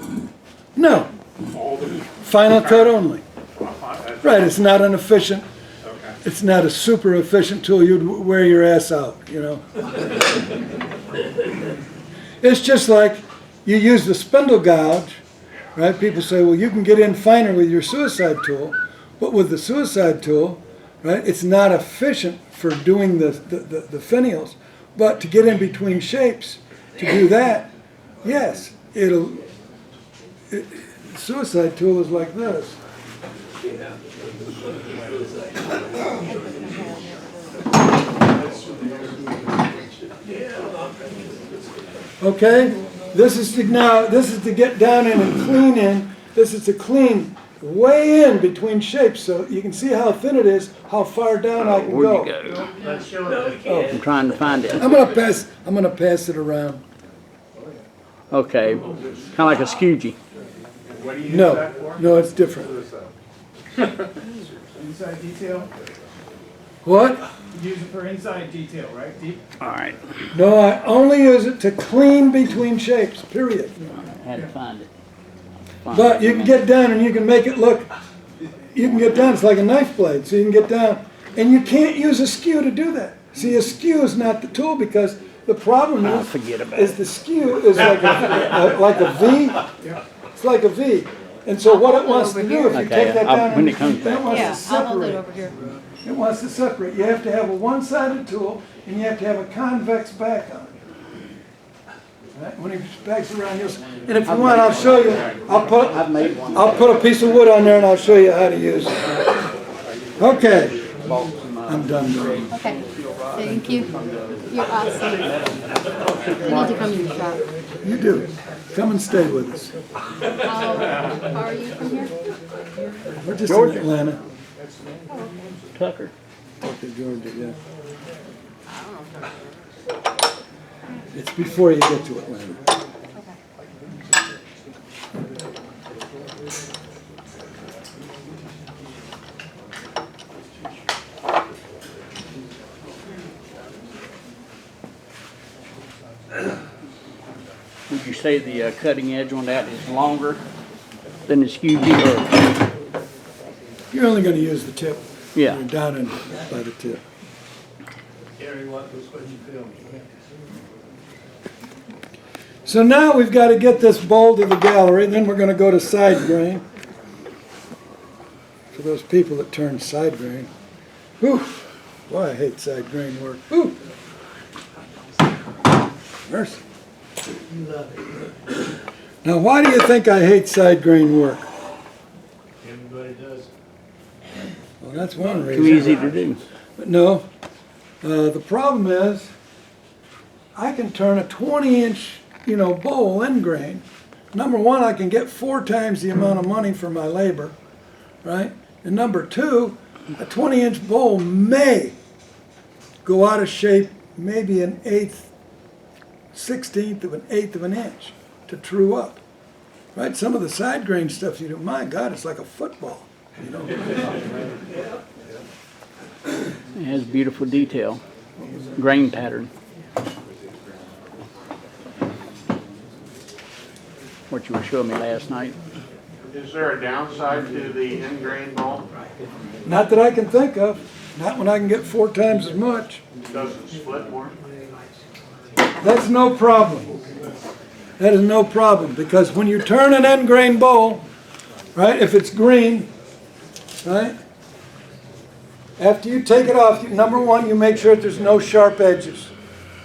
No. All the Final cut only. that's Right. It's not an efficient. Okay. It's not a super efficient tool. You'd wear your ass out, It's just like you use the spindle gouge, right? People say, well, you can get in finer with your suicide tool, but with the suicide tool, right, it's not efficient for doing the finials. But to get in between shapes, to do that, yes, suicide tool is like this. Okay? This is to get down in and clean in. This is to clean way in between shapes so you can see how thin it is, how far down I can Where'd go. you go? Let's show it. I'm trying to find it. I'm gonna pass it around. Okay, kind of like a skeugee. What do you use No, that for? no, it's different. Inside detail, What? use it for inside detail, right? Deep. All right, No, I only use it to clean between shapes, period. I had to find it. But you can get down and you can make it look, you can get down, it's like a knife blade, so you can get down. And you can't use a skew to do that. See, a skew is not the tool because the problem Forget about is it. the skew is like a V. It's like a V. And so what it wants to do, if you Okay, take that down, when it comes back. it wants Yeah, to I'll hold it separate. over here. It wants to separate. You have to have a one-sided tool and you have to have a convex back on it. Right? When he backs around, and if you want, I'll show you. I've made one. I'll put a piece of wood on there and I'll show you how to use it. Okay, I'm done. Okay, thank you. You're awesome. You need to come to the shop. You do. Come and stay with us. How are you from here? We're just in Atlanta. Tucker. Okay, Georgia, yeah. It's before you get to Atlanta. Would you say the cutting edge on that is longer than the skeugee? Or? You're only going to use the tip. Yeah. You're down in by the tip. Gary, what you filmed? So now we've got to get this bowl to the gallery, and then we're going to go to side grain. For those people that turn side grain. Whew. Boy, I hate side grain work. Whew. Mercy. Now, why do you think I hate side grain work? Everybody does. Well, that's one reason. Too easy to do. But no, the problem is I can turn a 20-inch, bowl end grain. Number one, I can get 4 times the amount of money for my labor, right? And number two, a 20-inch bowl may go out of shape maybe an 1/16 of an eighth of an inch to true up, right? Some of the side grain stuff you do, my God, it's like a football, It has beautiful detail, grain pattern. What you were showing me last night. Is there a downside to the end grain bowl? Not that I can think of. Not when I can get 4 times as much. Does it split more? That's no problem. That is no problem because when you turn an end grain bowl, right, if it's green, right, after you take it off, number one, you make sure that there's no sharp edges.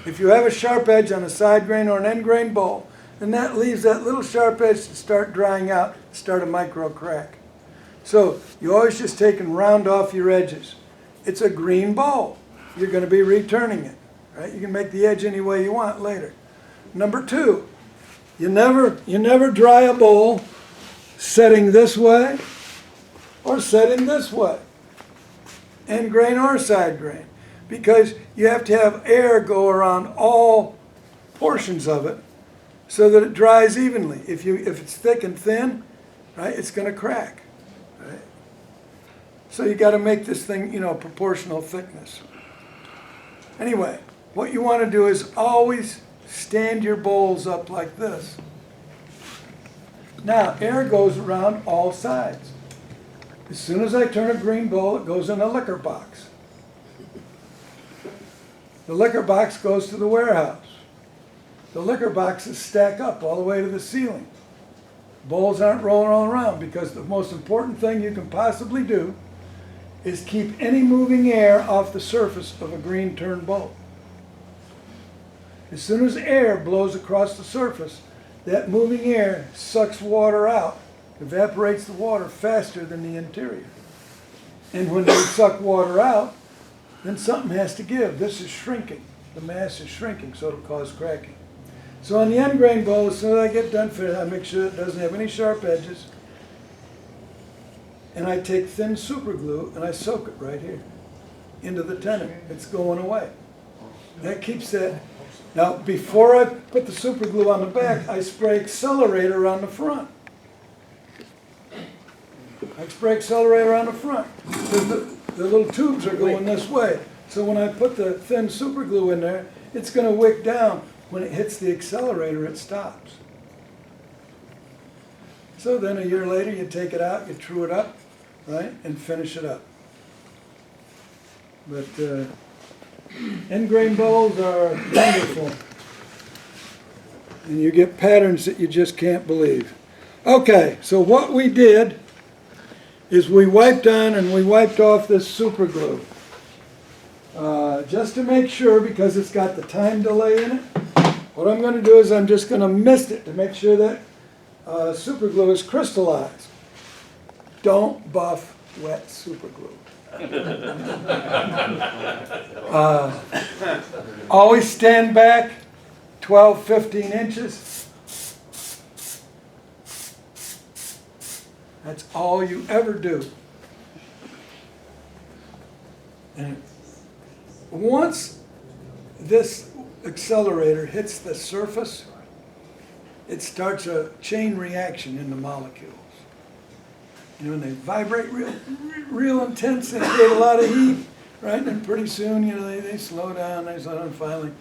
If you have a sharp edge on a side grain or an end grain bowl, then that leaves that little sharp edge to start drying out, start a micro crack. So you always just take and round off your edges. It's a green bowl. You're going to be returning it, right? You can make the edge any way you want later. Number two, you never dry a bowl setting this way or setting this way, end grain or side grain, because you have to have air go around all portions of it so that it dries evenly. If it's thick and thin, right, it's going to crack. Right? So you got to make this thing, proportional thickness. Anyway, what you want to do is always stand your bowls up like this. Now, air goes around all sides. As soon as I turn a green bowl, it goes in a liquor box. The liquor box goes to the warehouse. The liquor boxes stack up all the way to the ceiling. Bowls aren't rolling all around because the most important thing you can possibly do is keep any moving air off the surface of a green turned bowl. As soon as air blows across the surface, that moving air sucks water out, evaporates the water faster than the interior. And when they suck water out, then something has to give. This is shrinking. The mass is shrinking, so it'll cause cracking. So on the end grain bowl, as soon as I get done fitting, I make sure it doesn't have any sharp edges. And I take thin super glue and I soak it right here into the tenon. It's going away. That keeps that. Now, before I put the super glue on the back, I spray accelerator on the front. I spray accelerator on the front. The little tubes are going this way. So when I put the thin super glue in there, it's going to wick down. When it hits the accelerator, it stops. So then a year later, you take it out, you true it up, right, and finish it up. But end grain bowls are wonderful. And you get patterns that you just can't believe. Okay, so what we did is we wiped on and we wiped off this super glue. Just to make sure, because it's got the time delay in it, what I'm going to do is I'm just going to mist it to make sure that super glue is crystallized. Don't buff wet super glue. Always stand back 12, 15 inches. That's all you ever do. And once this accelerator hits the surface, it starts a chain reaction in the molecules. You know, and they vibrate real intense, they create a lot of heat, right? And then pretty soon, you know, they slow down, and finally,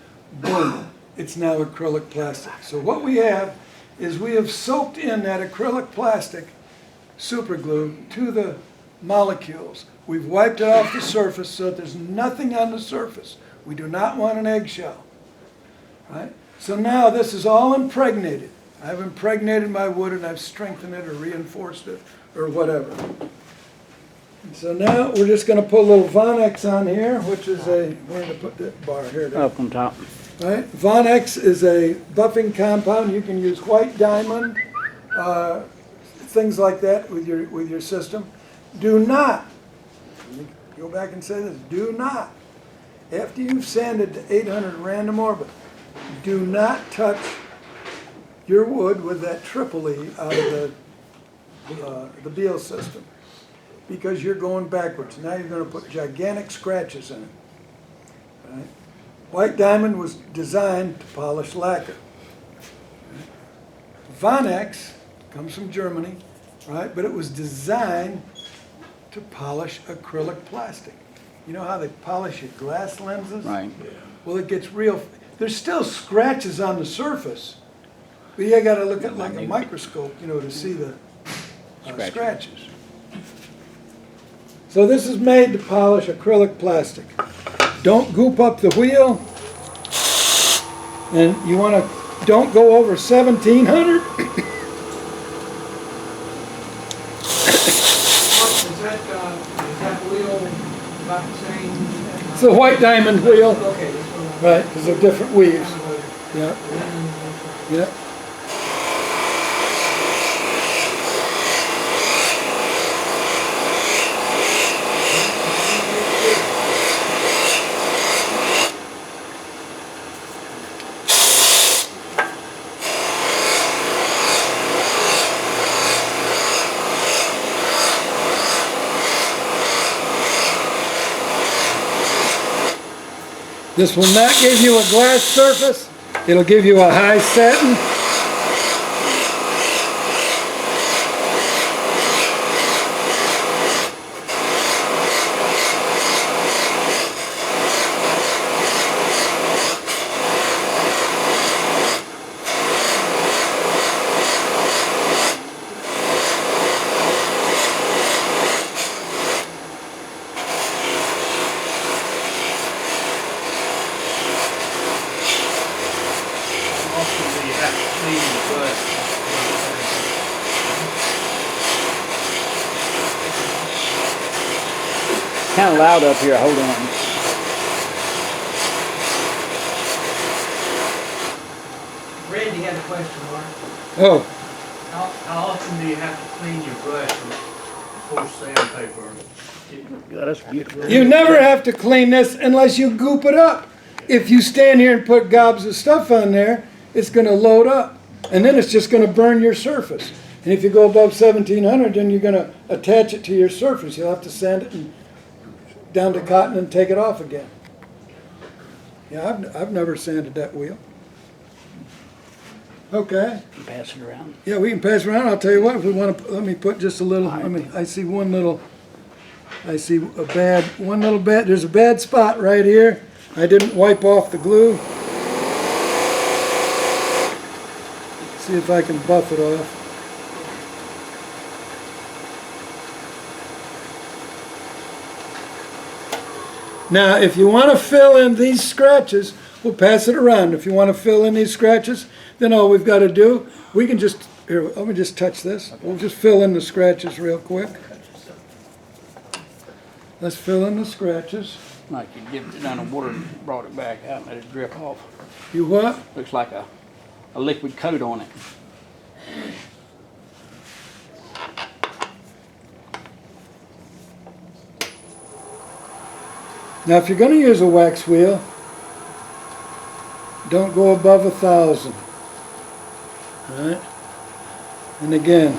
boom, it's now acrylic plastic. So what we have is we have soaked in that acrylic plastic super glue to the molecules. We've wiped it off the surface so that there's nothing on the surface. We do not want an eggshell, right? So now this is all impregnated. I've impregnated my wood and I've strengthened it or reinforced it or whatever. And so now we're just going to put a little Vonex on here, which is where to put that bar here. Up on top. Right? Vonex is a buffing compound. You can use white diamond, things like that with your system. Do not, go back and say this, do not, after you've sanded to 800 random orbit, do not touch your wood with that Tripoli out of the Bevel system, because you're going backwards. Now you're going to put gigantic scratches in it. Right? White diamond was designed to polish lacquer. Vonex comes from Germany, right? But it was designed to polish acrylic plastic. You know how they polish your glass lenses? Right. Well, it gets real. There's still scratches on the surface, but you got to look at like a microscope, you know, to see the scratches. So this is made to polish acrylic plastic. Don't goop up the wheel, and you want to don't go over 1700. Is that wheel about the same? It's a white diamond wheel, Okay, this one. right? Because they're different weaves. Yeah, yeah. This will not give you a glass surface. It'll give you a high satin. Kind of loud up here. Hold on. Randy had a question, Mark. Oh, How often do you have to clean your brush with coarse sandpaper? Yeah, that's beautiful. You never have to clean this unless you goop it up. If you stand here and put gobs of stuff on there, it's gonna load up. And then it's just gonna burn your surface. And if you go above 1700, then you're gonna attach it to your surface. You'll have to sand it and down to cotton and take it off again. Yeah, I've never sanded that wheel. Okay. Pass it around. Yeah, we can pass around. I'll tell you what, if we want to, let me put just a little, I see one little, there's a bad spot right here. I didn't wipe off the glue. See if I can buff it off. Now, if you want to fill in these scratches, we'll pass it around. If you want to fill in these scratches, then all we've got to do, we can just, here, let me just touch this. We'll just fill in the scratches real quick. Let's fill in the scratches. Like you dipped it down in water and brought it back out and let it drip off. You what? Looks like a liquid coat on it. Now, if you're going to use a wax wheel, don't go above 1,000. All right? And again,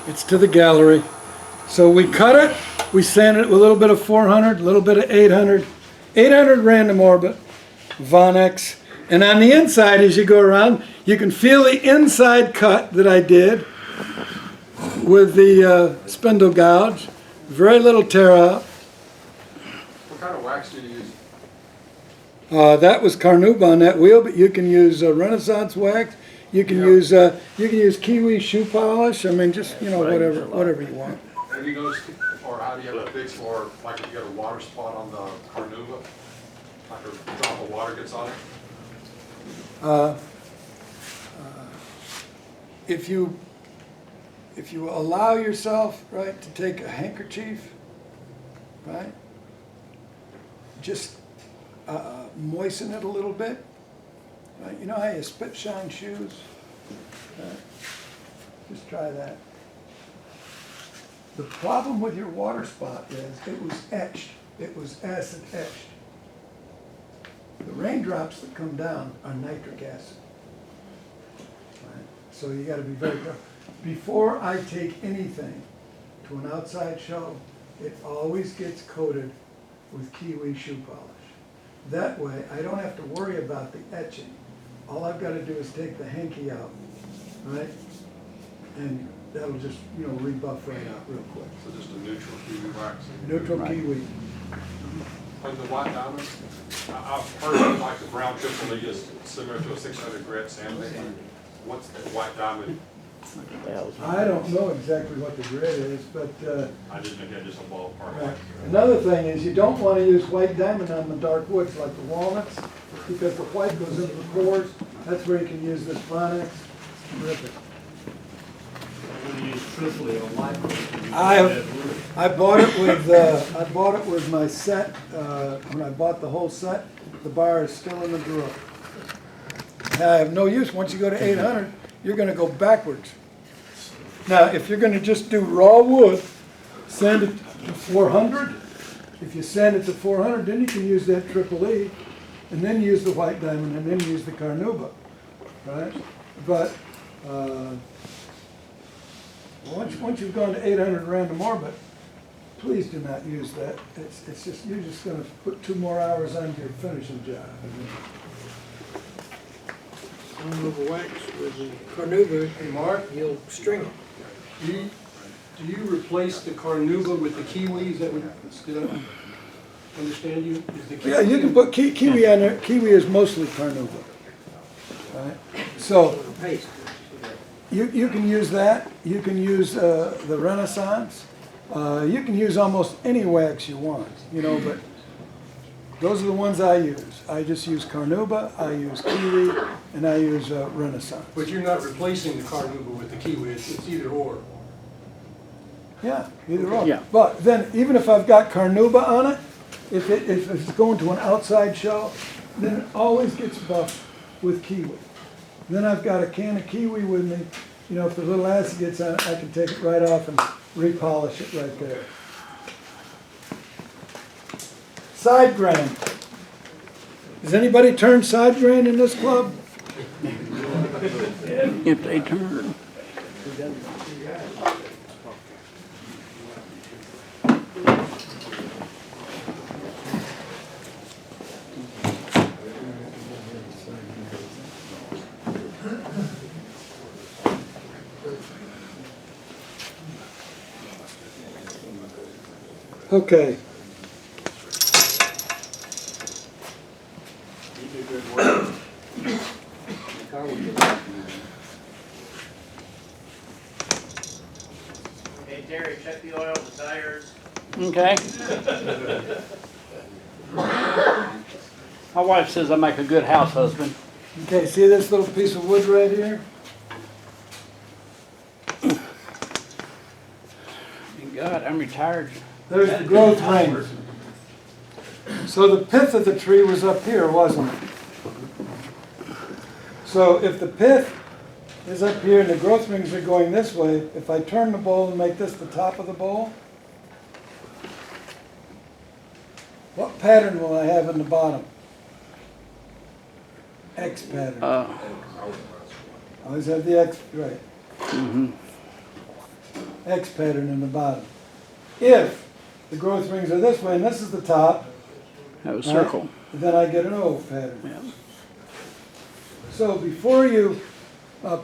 it's to the gallery. So we cut it, we sand it with a little bit of 400, a little bit of 800. 800 random orbit, Vonex. And on the inside, as you go around, you can feel the inside cut that I did with the spindle gouge. Very little tear out. What kind of wax do you use? That was carnauba on that wheel, but you can use Renaissance wax. You can use kiwi shoe polish. I mean, just whatever you want. Have you noticed, or how do you have a fix for, like if you got a water spot on the carnauba, like a drop of water gets on it? If you allow yourself, right, to take a handkerchief, right, just moisten it a little bit. Right? You know how you spit shine shoes? Right? Just try that. The problem with your water spot is it was etched. It was acid etched. The raindrops that come down are nitric acid. Right? So you got to be very careful. Before I take anything to an outside show, it always gets coated with kiwi shoe polish. That way, I don't have to worry about the etching. All I've got to do is take the hanky out, right? And that'll just, rebuff right out real quick. So just a neutral kiwi wax? Neutral kiwi. And the white diamond, I've heard like the brown triple is similar to a 600 grit sandpaper. What's the white diamond? I don't know exactly what the grit is, but I just think just a ballpark. right. Another thing is you don't want to use white diamond on the dark woods like the walnuts, because the white goes into the pores. That's where you can use this Vonex. Terrific. I'm gonna use truthfully on my. I bought it with my set. When I bought the whole set, the bar is still in the drawer. I have no use. Once you go to 800, you're going to go backwards. Now, if you're going to just do raw wood, sand it to 400. If you sand it to 400, then you can use that triple E, and then use the white diamond, and then use the carnauba, right? But once you've gone to 800 random orbit, please do not use that. It's just, you're just going to put 2 more hours on your finishing job. Carnauba wax with the carnauba, Hey, Mark, you'll string it. do you replace the carnauba with the kiwi? Is that what, did I understand you? Is the Yeah, you can put kiwi on there. Kiwi is mostly carnauba. Right? So you can use that. You can use the Renaissance. You can use almost any wax you want, but those are the ones I use. I just use carnauba, I use kiwi, and I use Renaissance. But you're not replacing the carnauba with the kiwi, it's either or. Yeah, either or. Yeah. But then, even if I've got carnauba on it, if it's going to an outside show, then it always gets buffed with kiwi. Then I've got a can of kiwi with me. You know, if the little acid gets on it, I can take it right off and repolish it right there. Side grain. Has anybody turned side grain in this club? If they turn. Okay. Hey, Terry, check the oil, the tires. Okay. My wife says I make a good house husband. Okay, see this little piece of wood right here? Thank God, I'm retired. There's the growth rings. So the pith of the tree was up here, wasn't it? So if the pith is up here and the growth rings are going this way, if I turn the bowl and make this the top of the bowl, what pattern will I have in the bottom? X pattern. Always have the X, right. X pattern in the bottom. If the growth rings are this way and this is the top, That was circle. then I get an O pattern. Yeah. So before you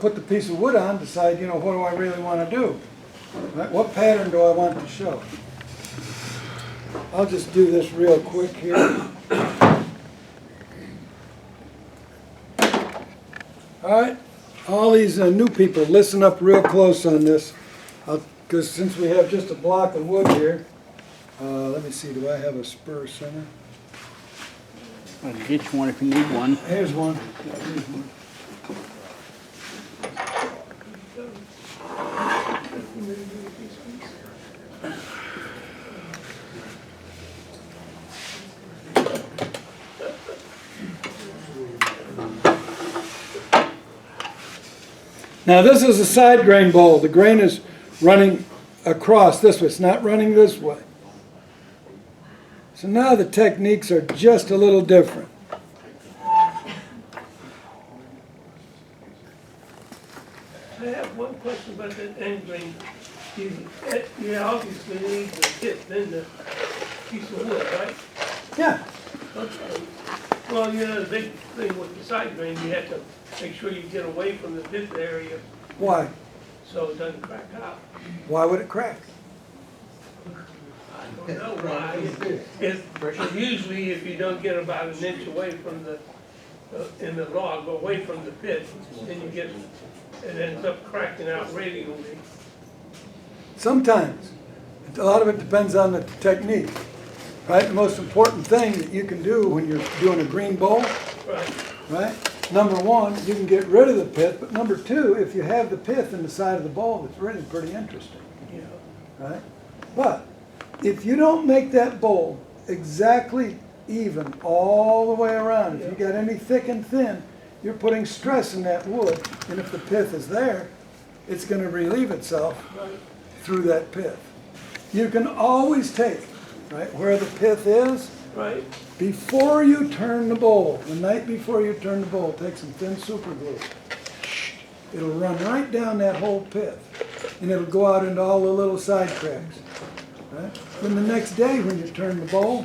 put the piece of wood on, decide, you know, what do I really want to do? Right? What pattern do I want to show? I'll just do this real quick here. All right, all these new people, listen up real close on this, because since we have just a block of wood here, let me see, do I have a spur center? I'll get you one if you need one. Here's one. Now this is a side grain bowl. The grain is running across this way. It's not running this way. So now the techniques are just a little different. I have one question about that end grain. You obviously need the tip, then the piece of wood, right? Yeah. Okay. Well, you know, the big thing with the side grain, you have to make sure you get away from the pith area Why? so it doesn't crack out. Why would it crack? I don't know why. It's usually if you don't get about an inch away from the, in the log, away from the pit, then you get, it ends up cracking out radially. Sometimes. A lot of it depends on the technique. Right? The most important thing that you can do when you're doing a green bowl, Right. right? Number one, you can get rid of the pith, but number two, if you have the pith in the side of the bowl, it's really pretty interesting. Yeah. Right? But if you don't make that bowl exactly even all the way around, if you got any thick and thin, you're putting stress in that wood, and if the pith is there, it's going to relieve itself through that pith. You can always take, right, where the pith is, Right. before you turn the bowl, the night before you turn the bowl, take some thin super glue. It'll run right down that whole pith, and it'll go out into all the little side cracks. Right? Then the next day when you turn the bowl,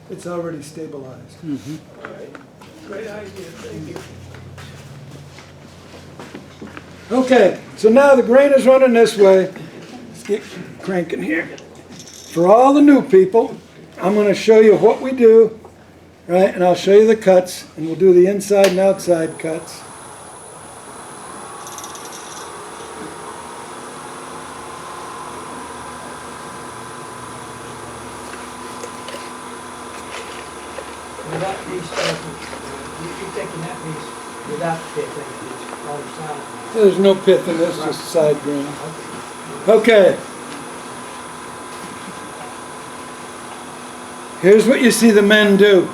it's already stabilized. All right. Great idea, thank you. Okay, so now the grain is running this way. Let's get cranking here. For all the new people, I'm going to show you what we do, right? And I'll show you the cuts, and we'll do the inside and outside cuts. Without these, you're taking that piece without the pith, it's all solid. There's no pith in this, just side grain. Okay, Here's what you see the men do.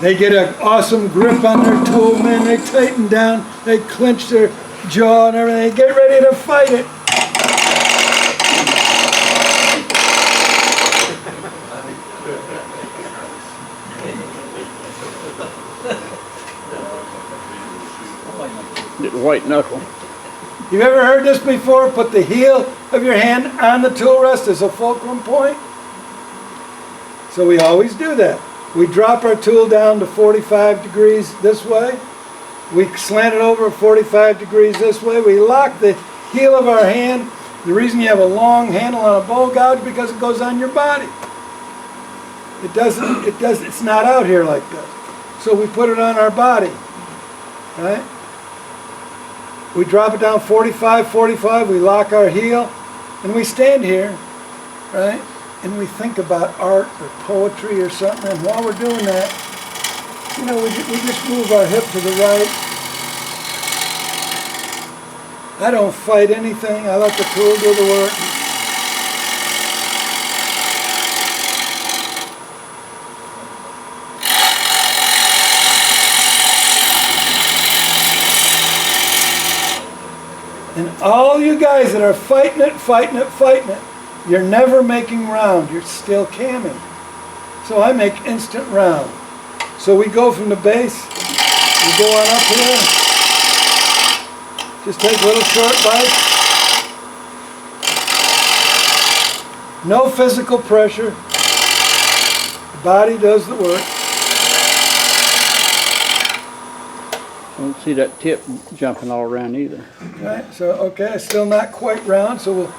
They get an awesome grip on their tool, man. They tighten down, they clench their jaw and everything. They get ready to fight it. Little white knuckle. You've ever heard this before? Put the heel of your hand on the tool rest as a fulcrum point. So we always do that. We drop our tool down to 45 degrees this way. We slant it over 45 degrees this way. We lock the heel of our hand. The reason you have a long handle on a bowl gouge because it goes on your body. It's not out here like this. So we put it on our body, right? We drop it down 45, 45, we lock our heel, and we stand here, right? And we think about art or poetry or something, and while we're doing that, you know, we just move our hip to the right. I don't fight anything, I let the tool do the work. And all you guys that are fighting it, you're never making round, you're still camming. So I make instant round. So we go from the base, we go on up here, just take little short bites. No physical pressure, the body does the work. I don't see that tip jumping all around either. Right, so okay, it's still not quite round, so we'll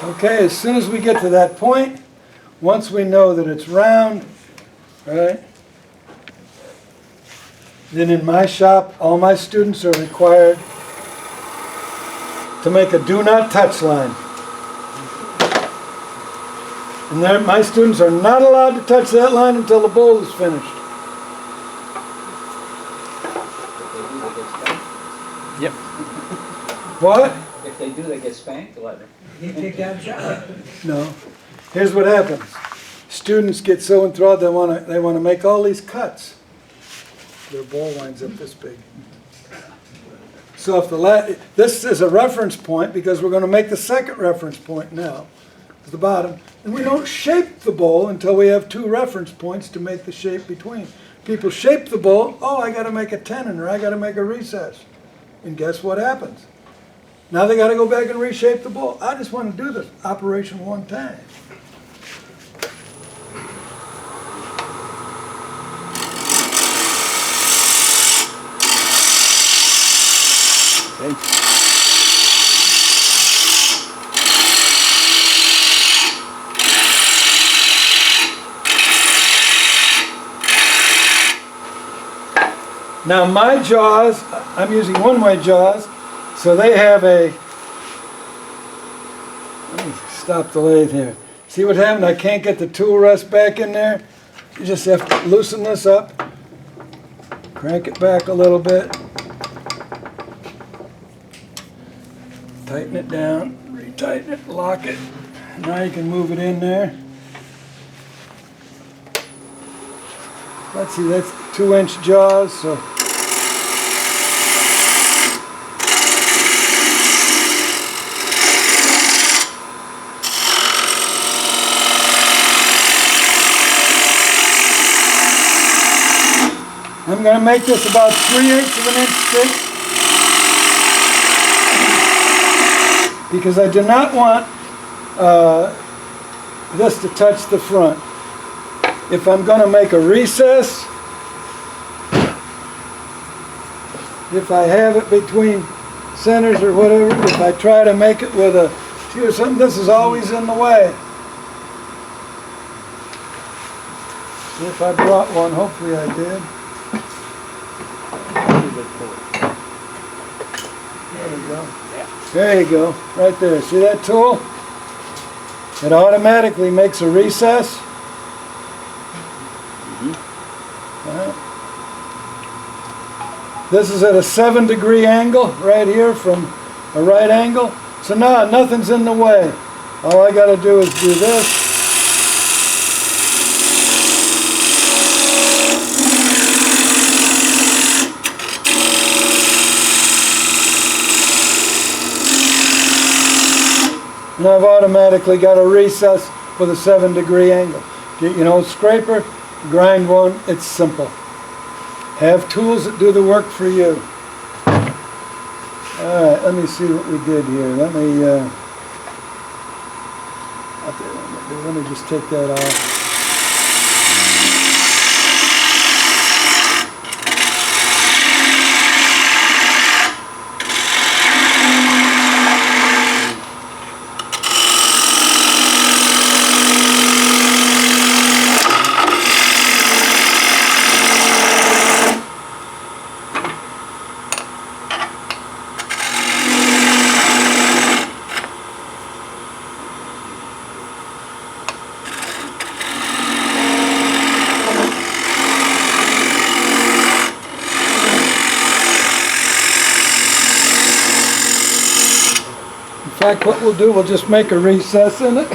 okay, as soon as we get to that point, once we know that it's round, right, then in my shop, all my students are required to make a do not touch line. And my students are not allowed to touch that line until the bowl is finished. Yep. What? If they do, they get spanked, or what? You take that job. No. Here's what happens. Students get so enthralled they want to make all these cuts. Their bowl winds up this big. So if this is a reference point because we're going to make the second reference point now, at the bottom, and we don't shape the bowl until we have two reference points to make the shape between. People shape the bowl. Oh, I got to make a tenon or I got to make a recess, and guess what happens? Now they got to go back and reshape the bowl. I just want to do this operation one time. Okay. Now my jaws, I'm using one-way jaws, so they have a, let me stop the lathe here. See what happened? I can't get the tool rest back in there. You just have to loosen this up, crank it back a little bit, tighten it down, retighten it, lock it. Now you can move it in there. Let's see, that's 2-inch jaws, so I'm going to make this about 3/8 of an inch thick because I do not want this to touch the front. If I'm going to make a recess, if I have it between centers or whatever, if I try to make it with a shoe or something, this is always in the way. If I brought one, hopefully I did. There we go. There you go, right there. See that tool? It automatically makes a recess. This is at a 7-degree angle right here from a right angle. So now nothing's in the way. All I got to do is do this. And I've automatically got a recess with a 7-degree angle. Get your old scraper, grind one, it's simple. Have tools that do the work for you. Alright, let me see what we did here. Let me just take that off. In fact, what we'll do, we'll just make a recess in it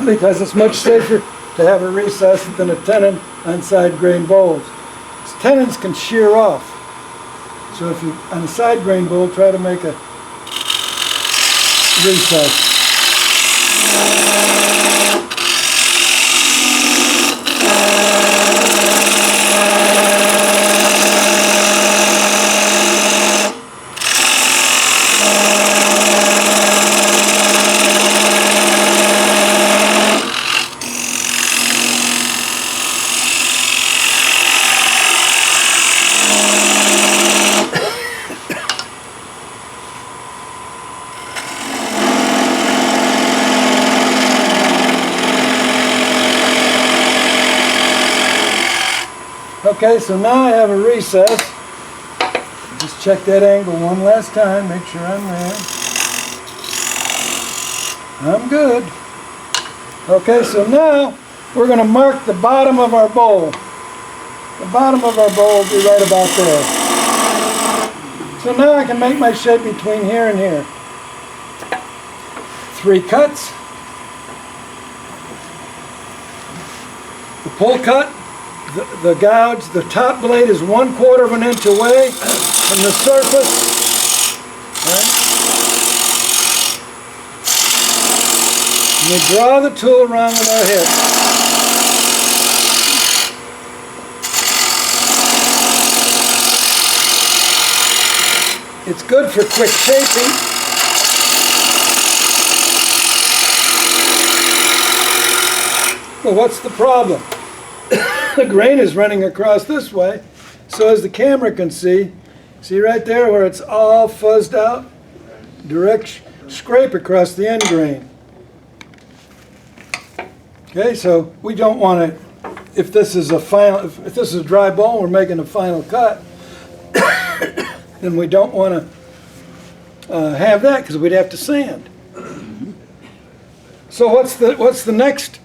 because it's much safer to have a recess than a tenon on side grain bowls. Tenons can shear off. So if you, on a side grain bowl, try to make a recess. Okay, so now I have a recess. Just check that angle one last time, make sure I'm there. I'm good. Okay, so now we're going to mark the bottom of our bowl. The bottom of our bowl will be right about there. So now I can make my shape between here and here. 3 cuts. The pull cut. The gouge, the top blade is 1/4 of an inch away from the surface. Right? And we draw the tool around with our hip. It's good for quick shaping. Well, what's the problem? The grain is running across this way, so as the camera can see right there where it's all fuzzed out? Direct scrape across the end grain. Okay, so we don't want to, if this is a dry bowl, we're making a final cut, then we don't want to have that because we'd have to sand. So what's the next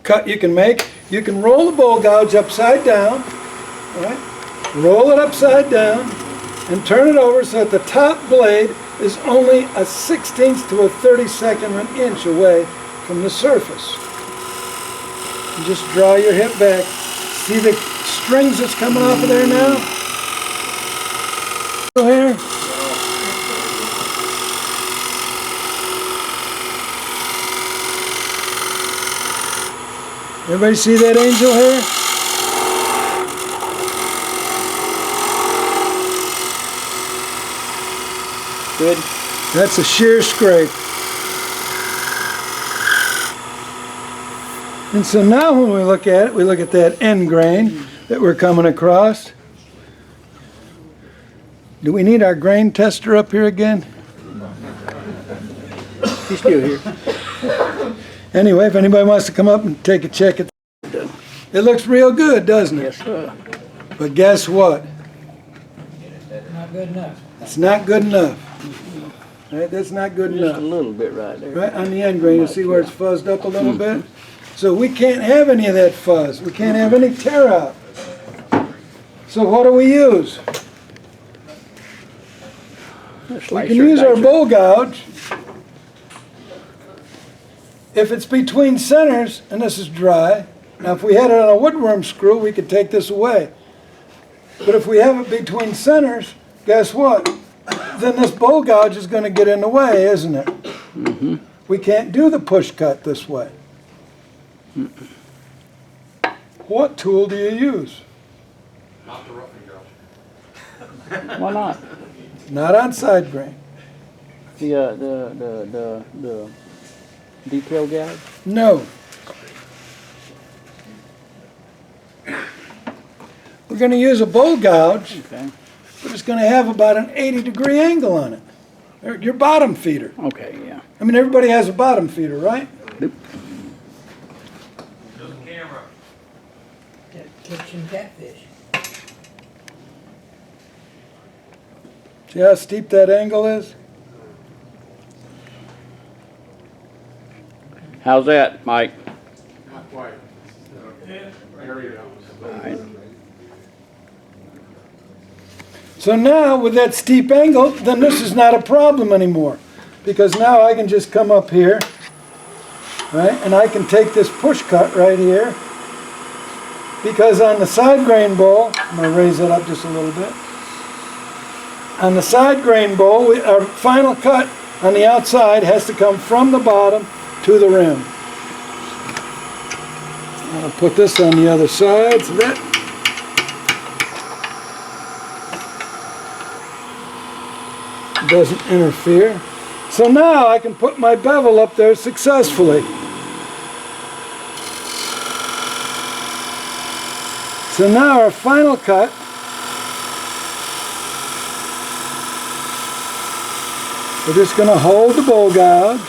cut you can make? You can roll the bowl gouge upside down, right? Roll it upside down and turn it over so that the top blade is only a 1/16 to a 32nd of an inch away from the surface. And just draw your hip back. See the strings that's coming off of there now? Here. Everybody see that angel hair? Good. That's a shear scrape. And so now when we look at it, we look at that end grain that we're coming across. Do we need our grain tester up here again? He's still here. Anyway, if anybody wants to come up and take a check at it looks real good, doesn't it? Yes, sir. But guess what? not good enough. It's not good enough. Right, that's not good Just a enough. little bit right there. Right on the end grain, you see where it's fuzzed up a little bit? So we can't have any of that fuzz. We can't have any tear out. So what do we use? We can use our bowl gouge. If it's between centers, and this is dry, now if we had it on a woodworm screw, we could take this away. But if we have it between centers, guess what? Then this bowl gouge is going to get in the way, isn't it? Mm-hmm. We can't do the push cut this way. What tool do you use? Not the roughing gouge. Why not? Not on side grain. The detail gouge? No. We're going to use a bowl gouge, Okay. but it's going to have about an 80-degree angle on it. Your bottom feeder. Okay, yeah. I mean, everybody has a bottom feeder, right? Nope. There's a camera. That kitchen catfish. See how steep that angle is? How's that, Mike? Not quite. There we go. All right. So now, with that steep angle, then this is not a problem anymore. Because now I can just come up here, right, and I can take this push cut right here. Because on the side grain bowl, I'm going to raise that up just a little bit. On the side grain bowl, our final cut on the outside has to come from the bottom to the rim. I'll put this on the other side so that doesn't interfere. So now I can put my bevel up there successfully. So now our final cut we're just going to hold the bowl gouge.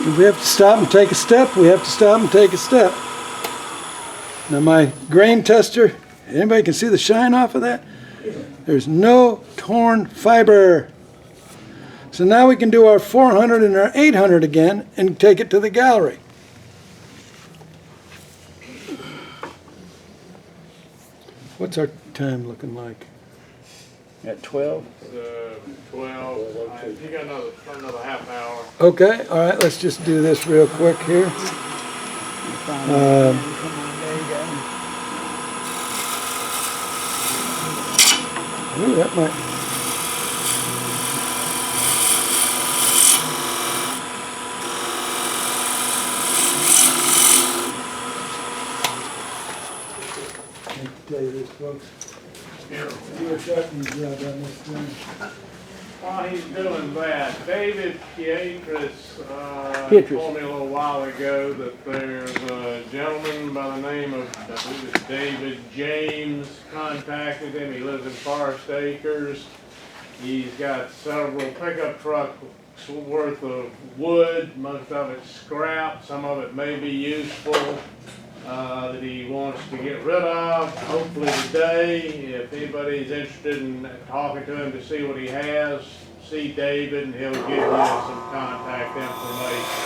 If we have to stop and take a step, we have to stop and take a step. Now my grain tester, anybody can see the shine off of that? There's no torn fiber. So now we can do our 400 and our 800 again and take it to the gallery. What's our time looking like? At 12? 12, you got another half hour. Okay, all right, let's just do this real quick here. Ooh, that might... I can tell you this, folks. Do a sharpening job on this thing. While he's doing that, David Pietras told me a little while ago that there's a gentleman by the name of, I believe it's David James, contacted him. He lives in Forest Acres. He's got several pickup trucks worth of wood, most of it's scrap, some of it may be useful, that he wants to get rid of, hopefully today. If anybody's interested in talking to him to see what he has, see David and he'll give you some contact information.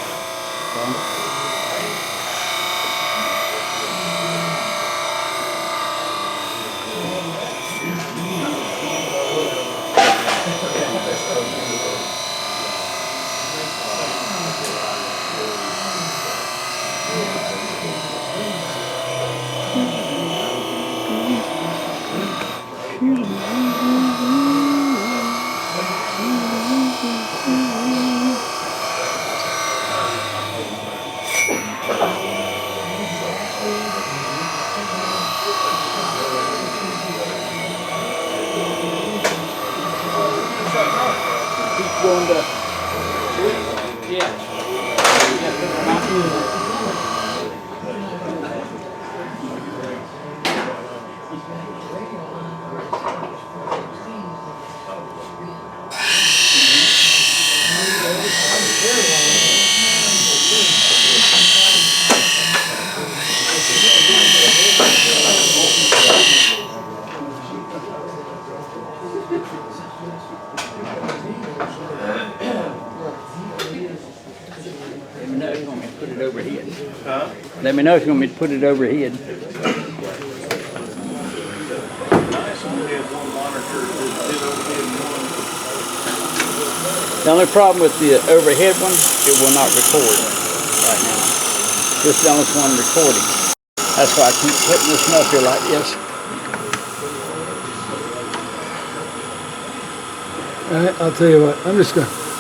Let me know if you want me to put it overhead. The only problem with the overhead one, it will not record right now. This is the only one recording. That's why I keep putting this one up here like this. All right, I'll tell you what,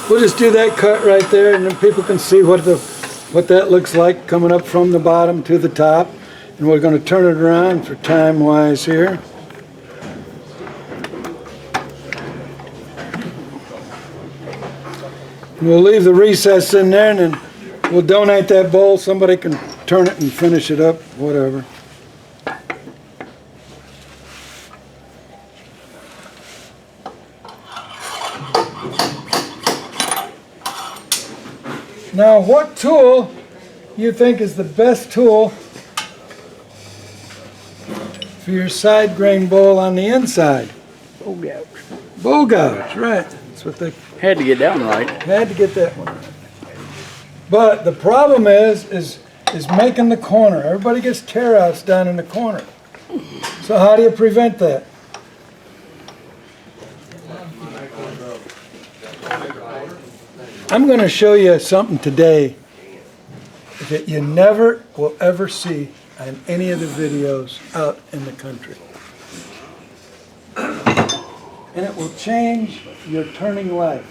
we'll just do that cut right there, and then people can see what that looks like coming up from the bottom to the top. And we're going to turn it around for time-wise here. And we'll leave the recess in there, and then we'll donate that bowl. Somebody can turn it and finish it up, whatever. Now, what tool you think is the best tool for your side grain bowl on the inside? Bowl gouge. Bowl gouge, right. That's what they Had to get that one right. had to get that one right. But the problem is making the corner. Everybody gets tear outs down in the corner. So how do you prevent that? I'm going to show you something today that you never will ever see on any of the videos out in the country. And it will change your turning life.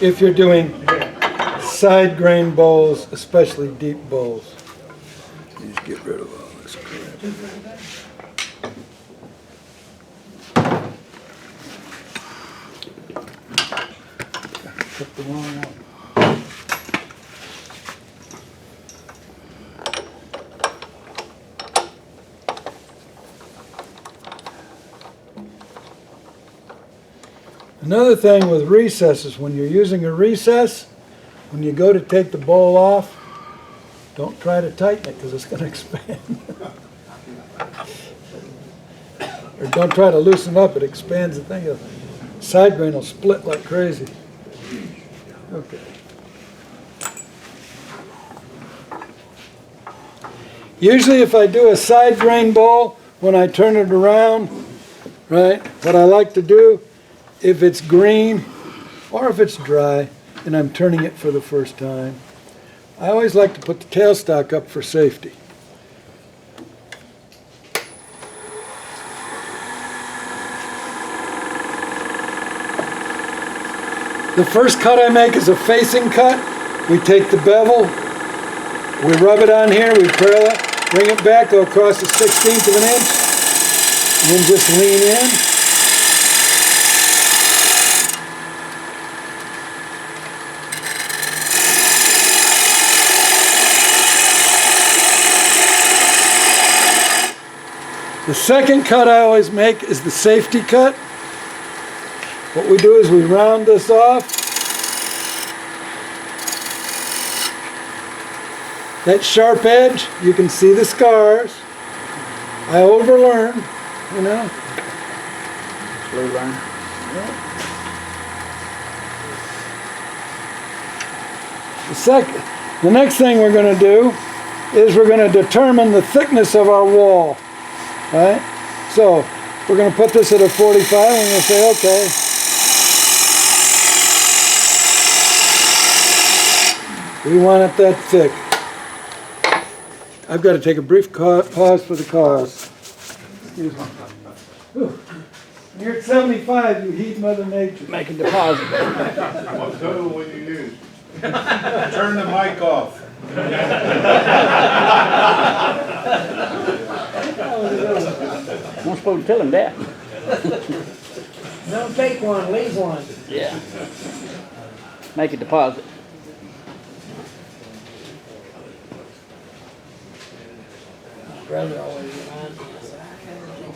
If you're doing side grain bowls, especially deep bowls. Just get rid of all this crap. Took the wrong one. Another thing with recesses, when you're using a recess, when you go to take the bowl off, don't try to tighten it because it's going to expand. Or don't try to loosen up, it expands the thing. The side grain will split like crazy. Okay. Usually if I do a side grain bowl, when I turn it around, right, what I like to do, if it's green or if it's dry and I'm turning it for the first time, I always like to put the tailstock up for safety. The first cut I make is a facing cut. We take the bevel, we rub it on here, we curl it, bring it back, go across the 1/16 of an inch, and then just lean in. The second cut I always make is the safety cut. What we do is we round this off. That sharp edge, you can see the scars. I overlearn, you know. Slow learn. The next thing we're going to do is we're going to determine the thickness of our wall. Right? So we're going to put this at a 45 and we're going to say, okay. We want it that thick. I've got to take a brief pause for the cause. Excuse me. Whew. When you're at 75, you heed Mother Nature. Make a deposit. What total will you use? Turn the mic off. I'm supposed to tell him that. Don't take one, leave one. Yeah. Make a deposit. My brother always reminds me, I said, I can't leave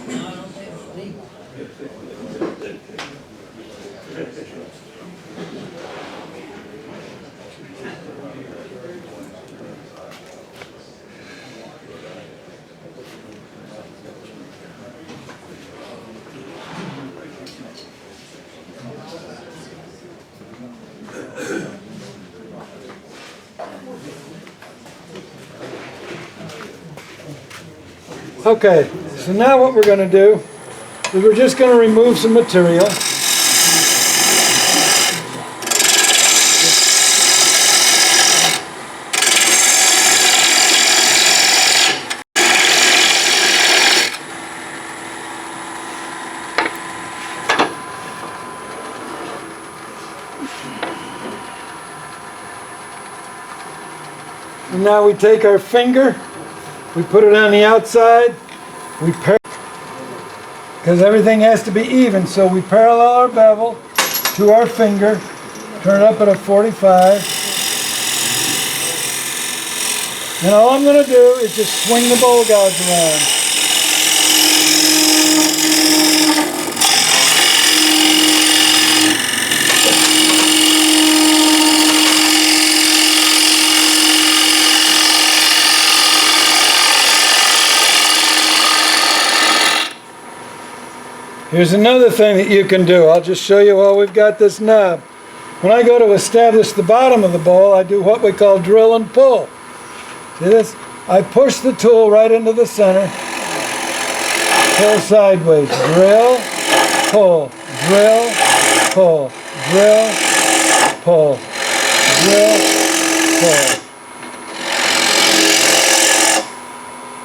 one. No, I don't take leave one. Okay, so now what we're going to do is we're just going to remove some material. And now we take our finger, we put it on the outside, we because everything has to be even, so we parallel our bevel to our finger, turn it up at a 45. And all I'm going to do is just swing the bowl gouge around. Here's another thing that you can do. I'll just show you while we've got this knob. When I go to establish the bottom of the bowl, I do what we call drill and pull. See this? I push the tool right into the center, pull sideways, drill, pull, drill, pull, drill, pull, drill, pull.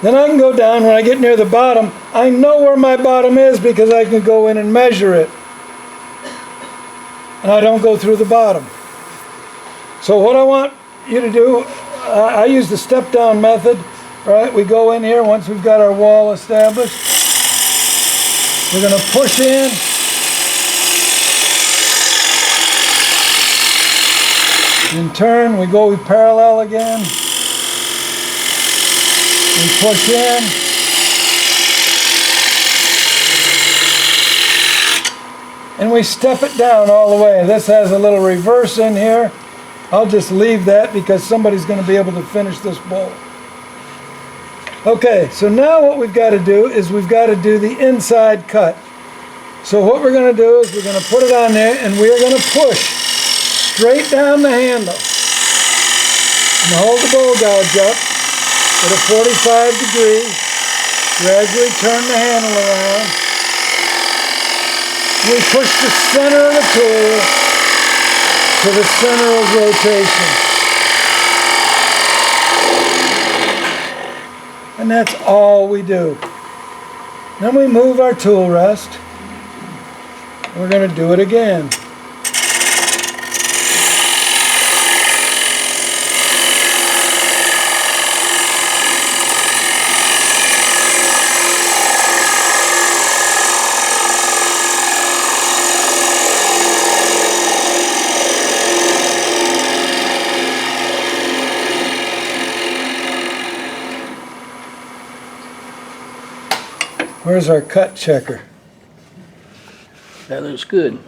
Then I can go down. When I get near the bottom, I know where my bottom is because I can go in and measure it. And I don't go through the bottom. So what I want you to do, I use the step down method, right? We go in here once we've got our wall established. We're going to push in. In turn, we parallel again. We push in. And we step it down all the way. This has a little reverse in here. I'll just leave that because somebody's going to be able to finish this bowl. Okay, so now what we've got to do is we've got to do the inside cut. So what we're going to do is we're going to put it on there and we're going to push straight down the handle. And hold the bowl gouge up at a 45 degree. Gradually turn the handle around. We push the center of the tool to the center of rotation. And that's all we do. Then we move our tool rest. We're going to do it again. Where's our cut checker? That looks good.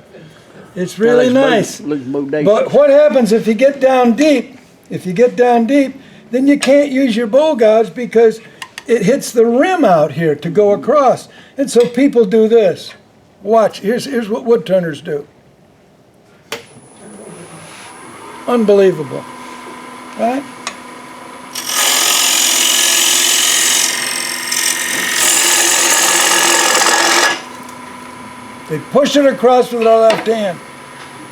It's really nice. Looks bodacious. But what happens if you get down deep? If you get down deep, then you can't use your bowl gouge because it hits the rim out here to go across. And so people do this. Watch, here's what wood turners do. Unbelievable, right? They push it across with their left hand.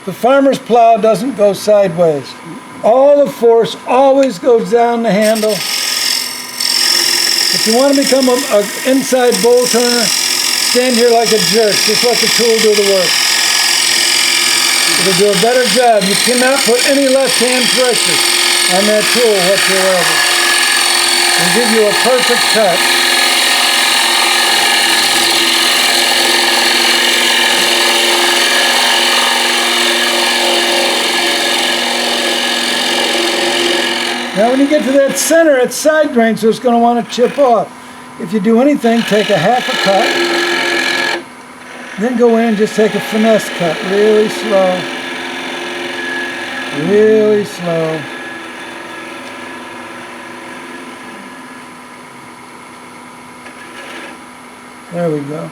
The farmer's plow doesn't go sideways. All the force always goes down the handle. If you want to become an inside bowl turner, stand here like a jerk. Just let the tool do the work. It'll do a better job. You cannot put any left-hand pressure on that tool whatsoever. It'll give you a perfect cut. Now when you get to that center, it's side grain, so it's going to want to chip off. If you do anything, take a half a cut, then go in and just take a finesse cut, really slow, really slow. There we go.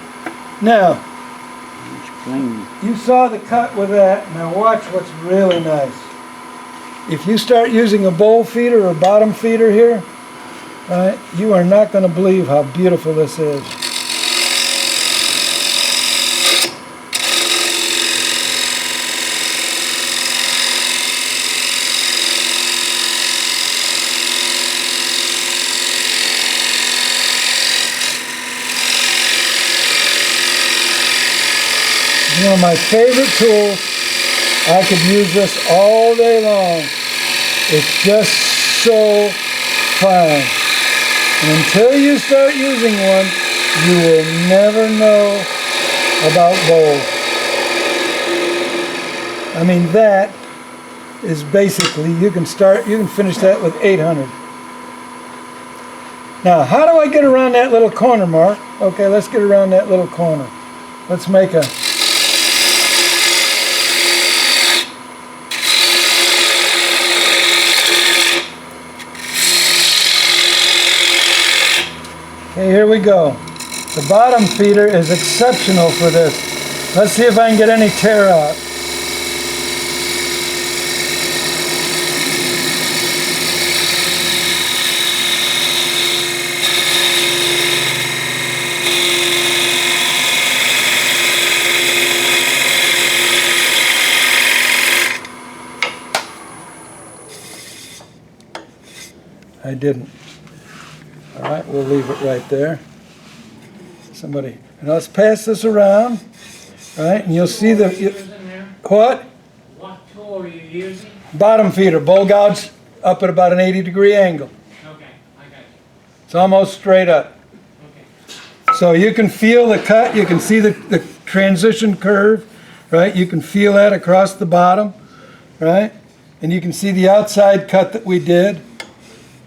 Now, you saw the cut with that. Now watch what's really nice. If you start using a bowl feeder or bottom feeder here, Right? You are not going to believe how beautiful this is. One of my favorite tools. I could use this all day long. It's just so fine. And until you start using one, you will never know about bowls. I mean, that is basically, you can finish that with 800. Now, how do I get around that little corner, Mark? Okay, let's get around that little corner. Let's make a... Okay, here we go. The bottom feeder is exceptional for this. Let's see if I can get any tear out. I didn't. All right, we'll leave it right there. Somebody, and let's pass this around, right? And you'll see the, what? What tool are you using? Bottom feeder, bowl gouge up at about an 80-degree angle. Okay, I got you. It's almost straight up. Okay. So you can feel the cut, you can see the transition curve, right? You can feel that across the bottom, right? And you can see the outside cut that we did,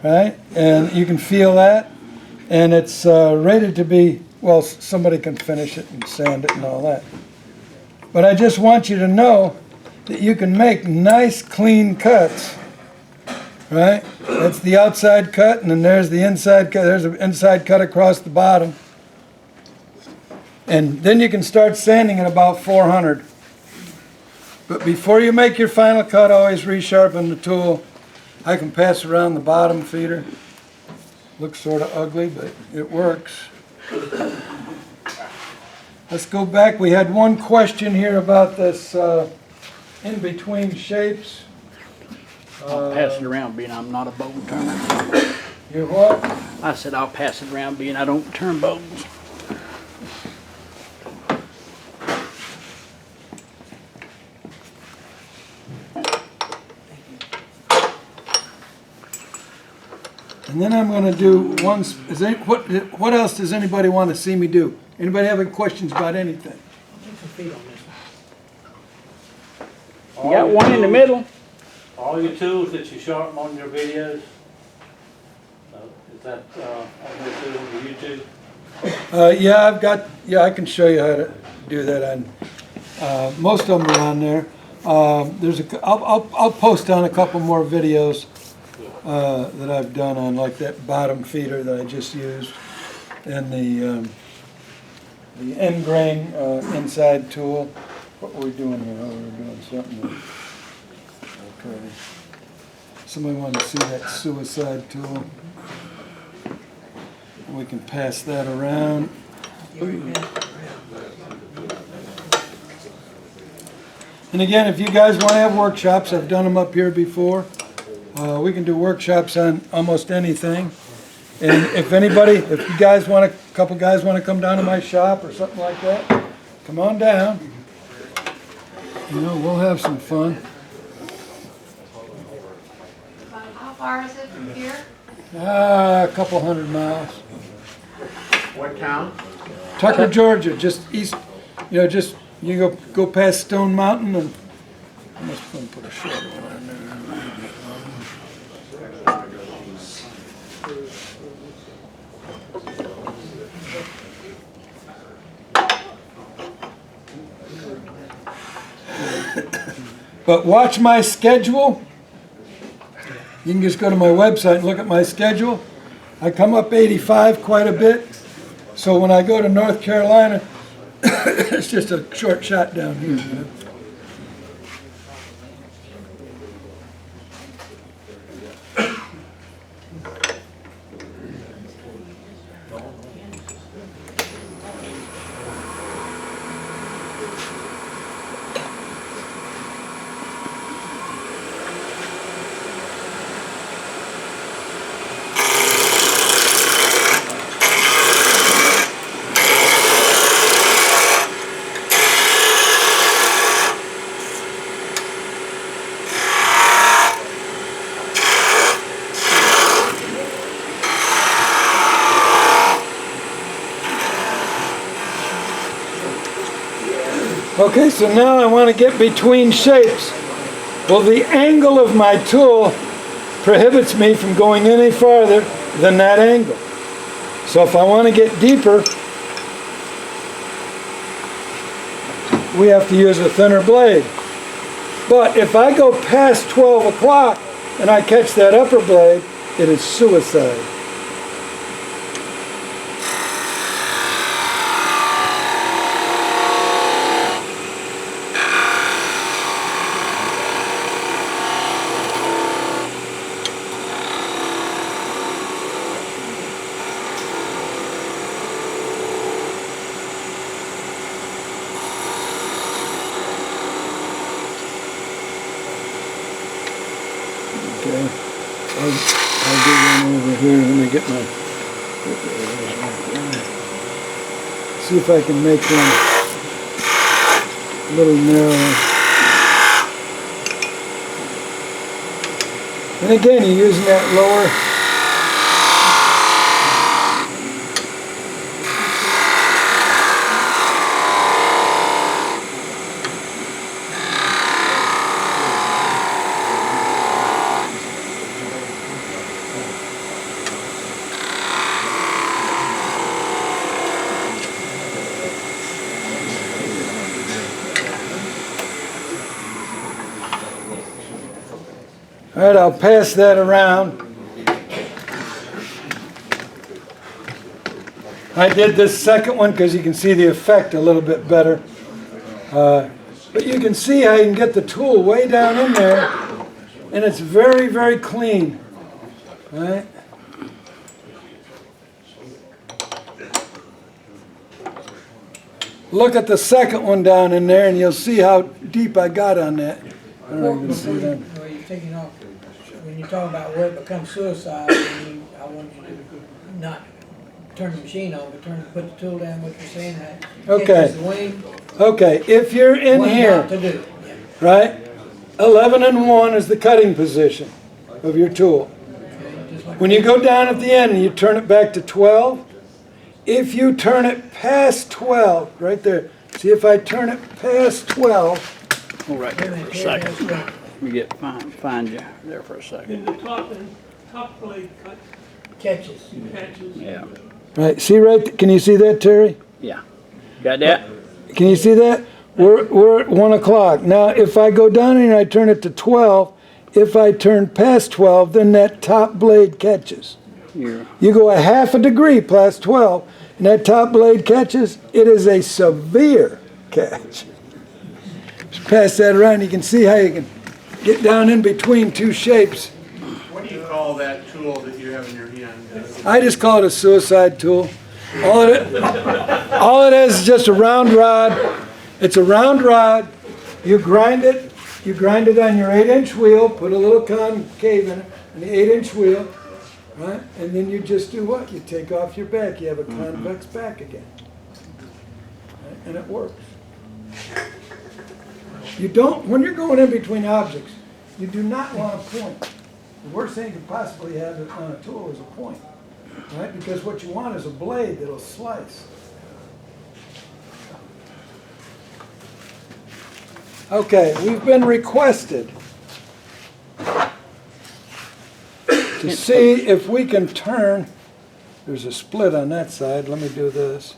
right? And you can feel that. And it's rated to be, well, somebody can finish it and sand it and all that. But I just want you to know that you can make nice, clean cuts, right? That's the outside cut, and then there's the inside cut. There's an inside cut across the bottom. And then you can start sanding at about 400. But before you make your final cut, always resharpen the tool. I can pass around the bottom feeder. Looks sort of ugly, but it works. Let's go back. We had one question here about this in-between shapes. I'll pass it around being I'm not a bowl turner. You're what? I said I'll pass it around being I don't turn bowls. And then I'm going to do one. What else does anybody want to see me do? Anybody have any questions about anything? You got one in the middle. All your tools that you sharpen on your videos, is that on your too on YouTube? Yeah, I've got. Yeah, I can show you how to do that. On most of them are on there. There's a. I'll post on a couple more videos that I've done on like that bottom feeder that I just used, and the end grain inside tool. What were we doing here? Oh, we were doing something. Okay. Somebody wanted to see that suicide tool. We can pass that around. And again, if you guys want to have workshops, I've done them up here before. We can do workshops on almost anything. And if you guys want a couple guys want to come down to my shop or something like that, come on down. You know, we'll have some fun. How far is it from here? A couple 100 miles. What town? Tucker, Georgia, just east. You know, just you go past Stone Mountain, and I must put a short one on there. But watch my schedule. You can just go to my website and look at my schedule. I come up 85 quite a bit. So when I go to North Carolina, it's just a short shot down here. You know? Okay, so now I want to get between shapes. Well, the angle of my tool prohibits me from going any farther than that angle. So if I want to get deeper, we have to use a thinner blade. But if I go past 12 o'clock and I catch that upper blade, it is suicide. Okay, I'll do one over here. Let me get my, see if I can make one a little narrower. And again, you're using that lower. All right, I'll pass that around. I did this second one because you can see the effect a little bit better. But you can see how you can get the tool way down in there, and it's very, very clean. All right? Look at the second one down in there, and you'll see how deep I got on that. I don't know if you can see that. Well, you're taking off, when you're talking about where it becomes suicide, I want you to not turn the machine on, but put the tool down, what you're saying, that Okay. catches the wing. Okay, if you're in What here, not to do. Yeah. right, 11 and 1 is the cutting position of your tool. Okay, just like When you go down at the end and you turn it back to 12, if you turn it past 12, right there, see if I turn it past 12, Hold right there for a second. Let me find you there for a second. In the top blade cut, catches. catches. Yeah. right, see right, can you see that, Terry? Yeah. Got that? Can you see that? We're at 1 o'clock. Now, if I go down here and I turn it to 12, if I turn past 12, then that top blade catches. Here. You go a half a degree past 12, and that top blade catches, it is a severe catch. Just pass that around, you can see how you can get down in between two shapes. What do you call that tool that you have in your hand? I just call it a suicide tool. All it is just a round rod. It's a round rod. You grind it on your 8-inch wheel, put a little concave in it, on the 8-inch wheel, right? And then you just do what? You take off your back. You have a convex back again. Right? And it works. You don't, when you're going in between objects, you do not want a point. The worst thing you could possibly have on a tool is a point, right? Because what you want is a blade that'll slice. Okay, we've been requested to see if we can turn, there's a split on that side, let me do this,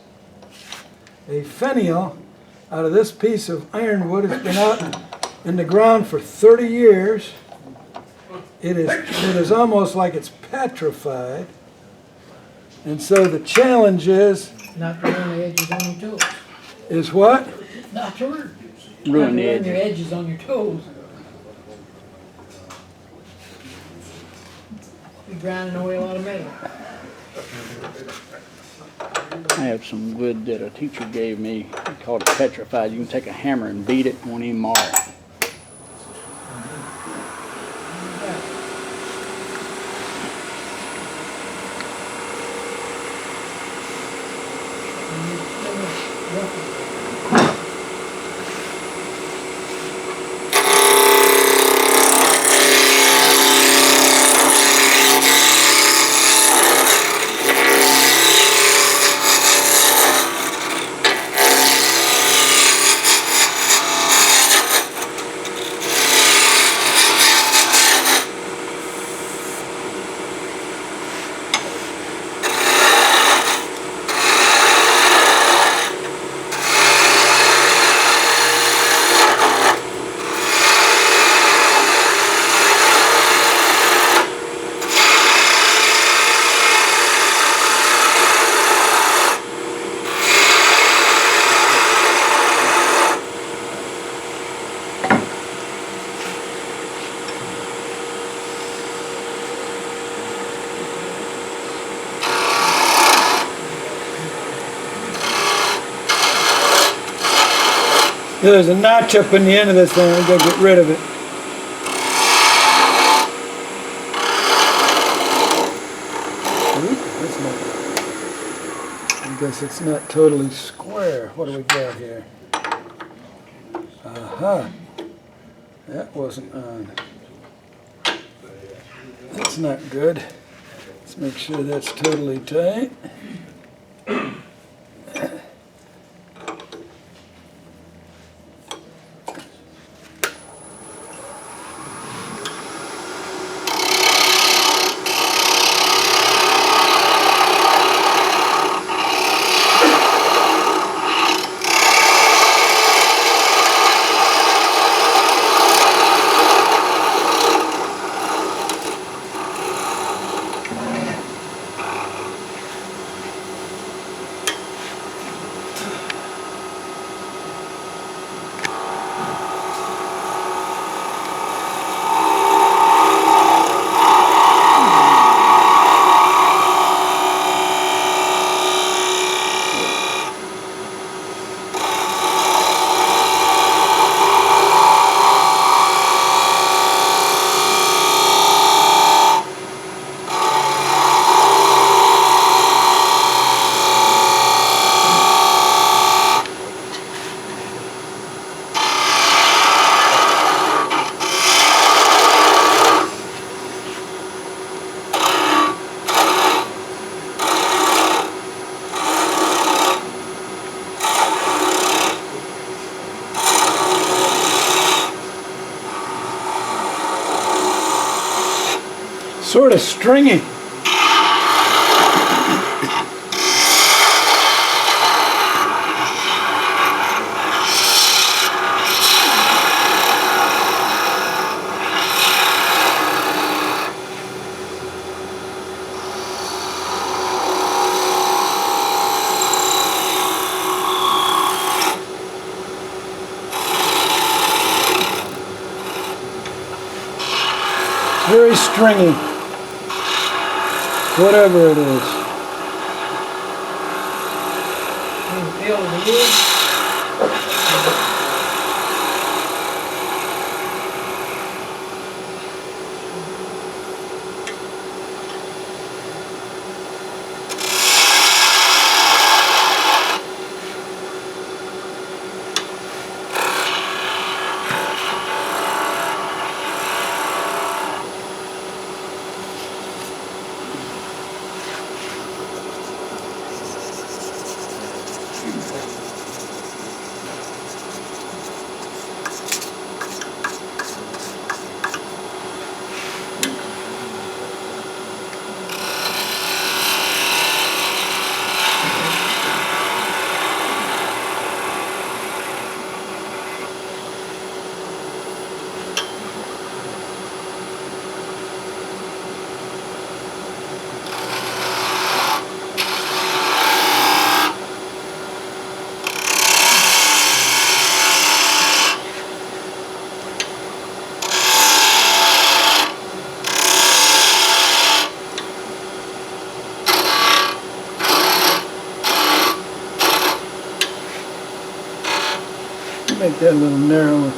a finial out of this piece of ironwood. It's been out in the ground for 30 years. It is almost like it's petrified. And so the challenge is Not to ruin the edges on your toes. Is what? Not to ruin the edges. your edges on your toes. You're grinding away a lot of metal. I have some wood that a teacher gave me called petrified. You can take a hammer and beat it, won't even mar it. There's a notch up in the end of this thing. We gotta get rid of it. Oop, that's not. I guess it's not totally square. What do we got here? Aha. That wasn't on. That's not good. Let's make sure that's totally tight. Sort of stringy. Very stringy. Whatever it is. Feel the wood. Make that a little narrower.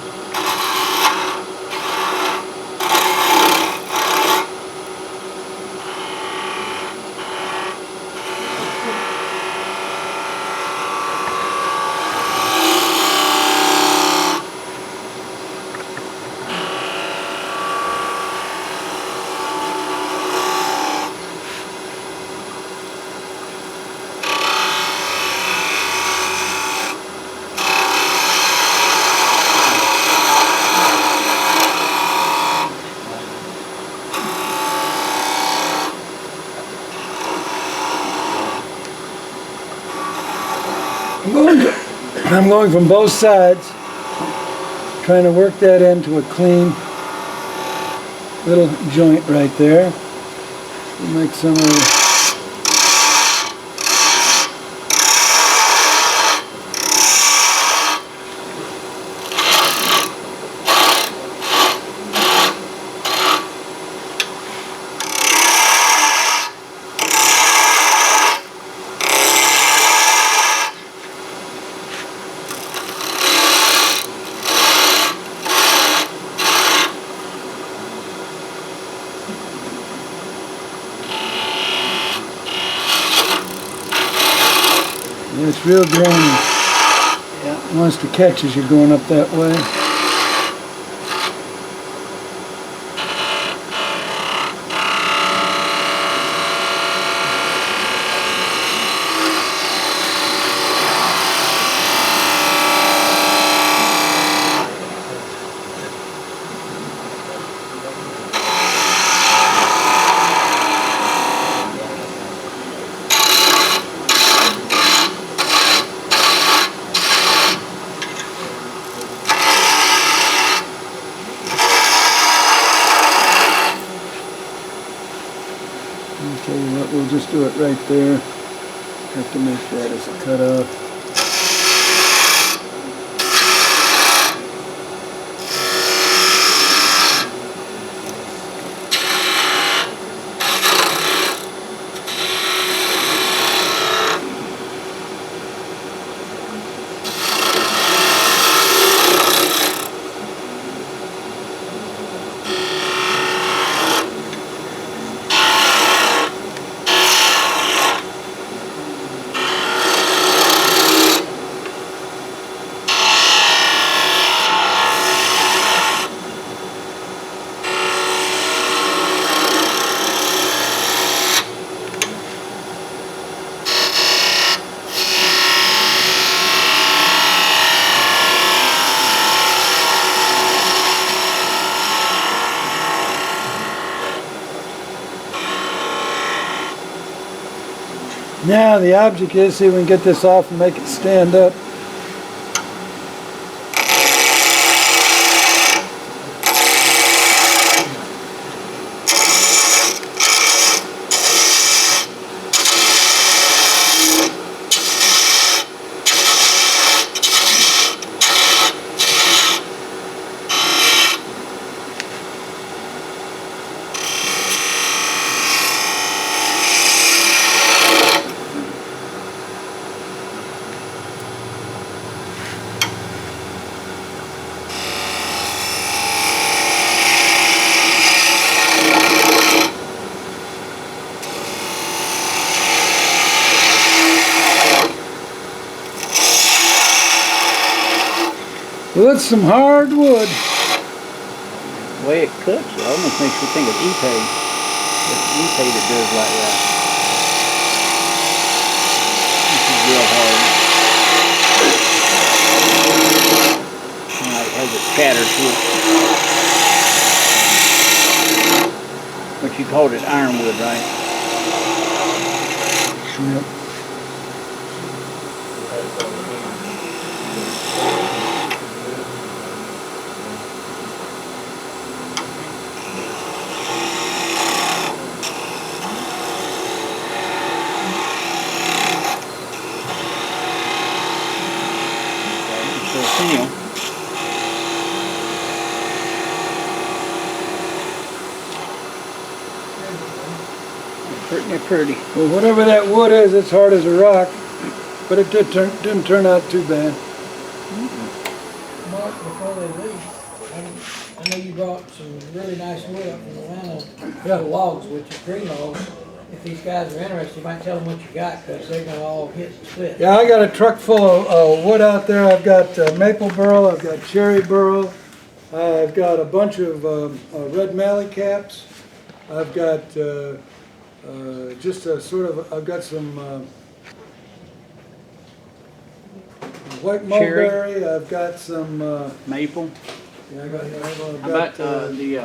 I'm going from both sides, trying to work that into a clean little joint right there. Make some of the Yeah, it's real grainy. Yeah, it wants to catch as you're going up that way. I'll tell you what, we'll just do it right there. Have to make that as a cutoff. Now the object is, see if we can get this off and make it stand up. Well, it's some hard wood. The way it cuts, it almost makes me think of Epay. It's Epay that does like that. This is real hard. It has a chatter to it. But you called it ironwood, right? Yep. Pretty. Well, whatever that wood is, it's hard as a rock, but it didn't turn out too bad. Mark, before they leave, I know you brought some really nice wood up from Atlanta, Yeah. the logs, which is green logs. If these guys are interested, you might tell them what you got, because they're gonna all hit and split. Yeah, I got a truck full of wood out there. I've got maple burl, I've got cherry burl, I've got a bunch of red mallee caps, I've got just a sort of, I've got some white mulberry, I've got some Maple. yeah, I got maple. I've How got, about the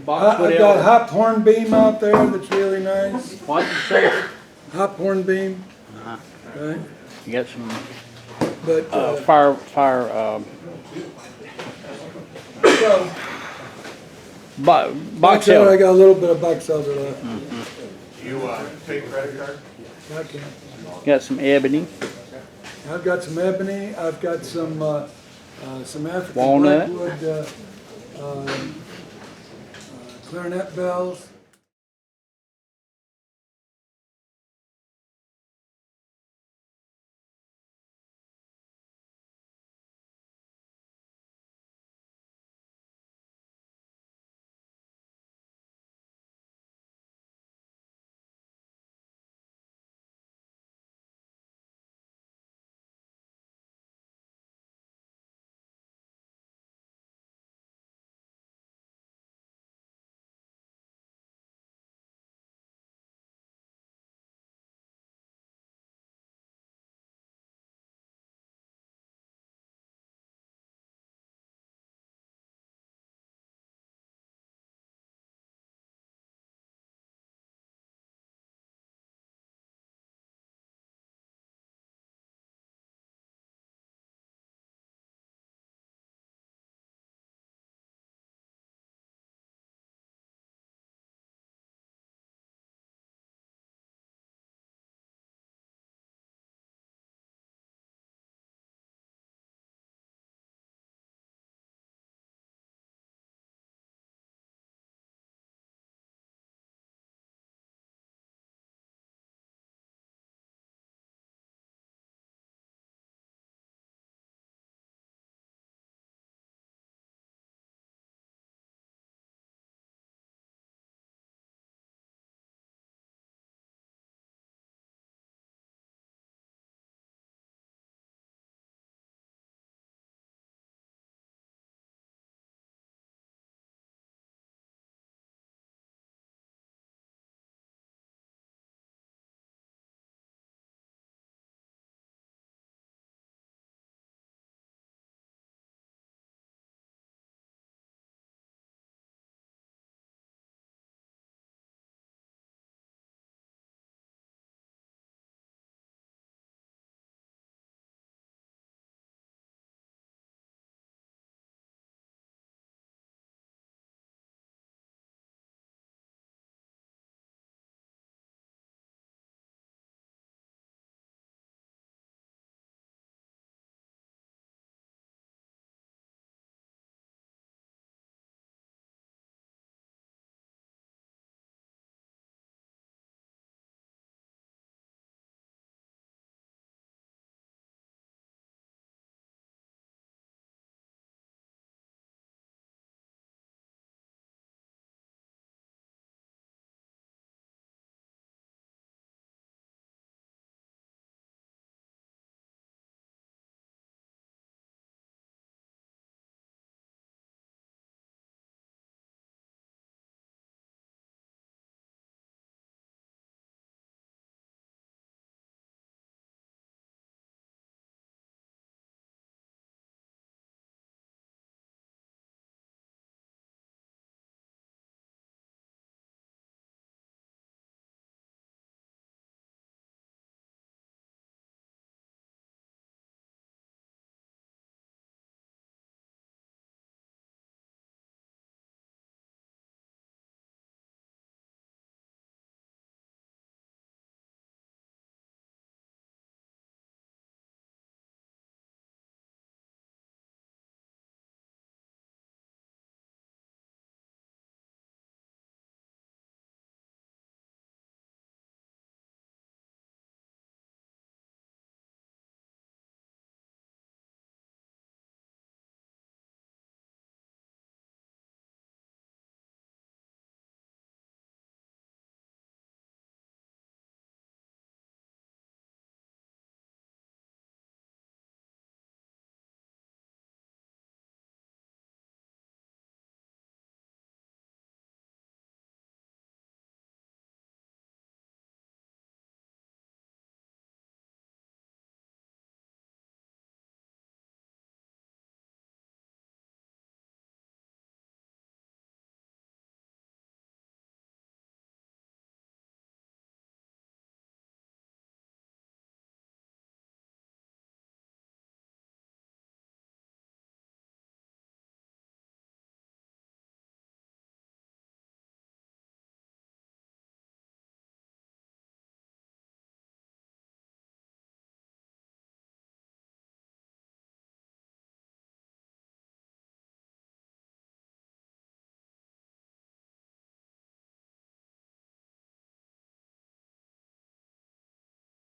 boxwood I've got elder? hop hornbeam out there that's really nice. What did you say? Hop hornbeam, right? You got some But fire So, box box elder, I elder. got a little bit of box elder left. You take a credit card? I can. Got some ebony. I've got some ebony. I've got some African Walnut. blackwood clarinet bells.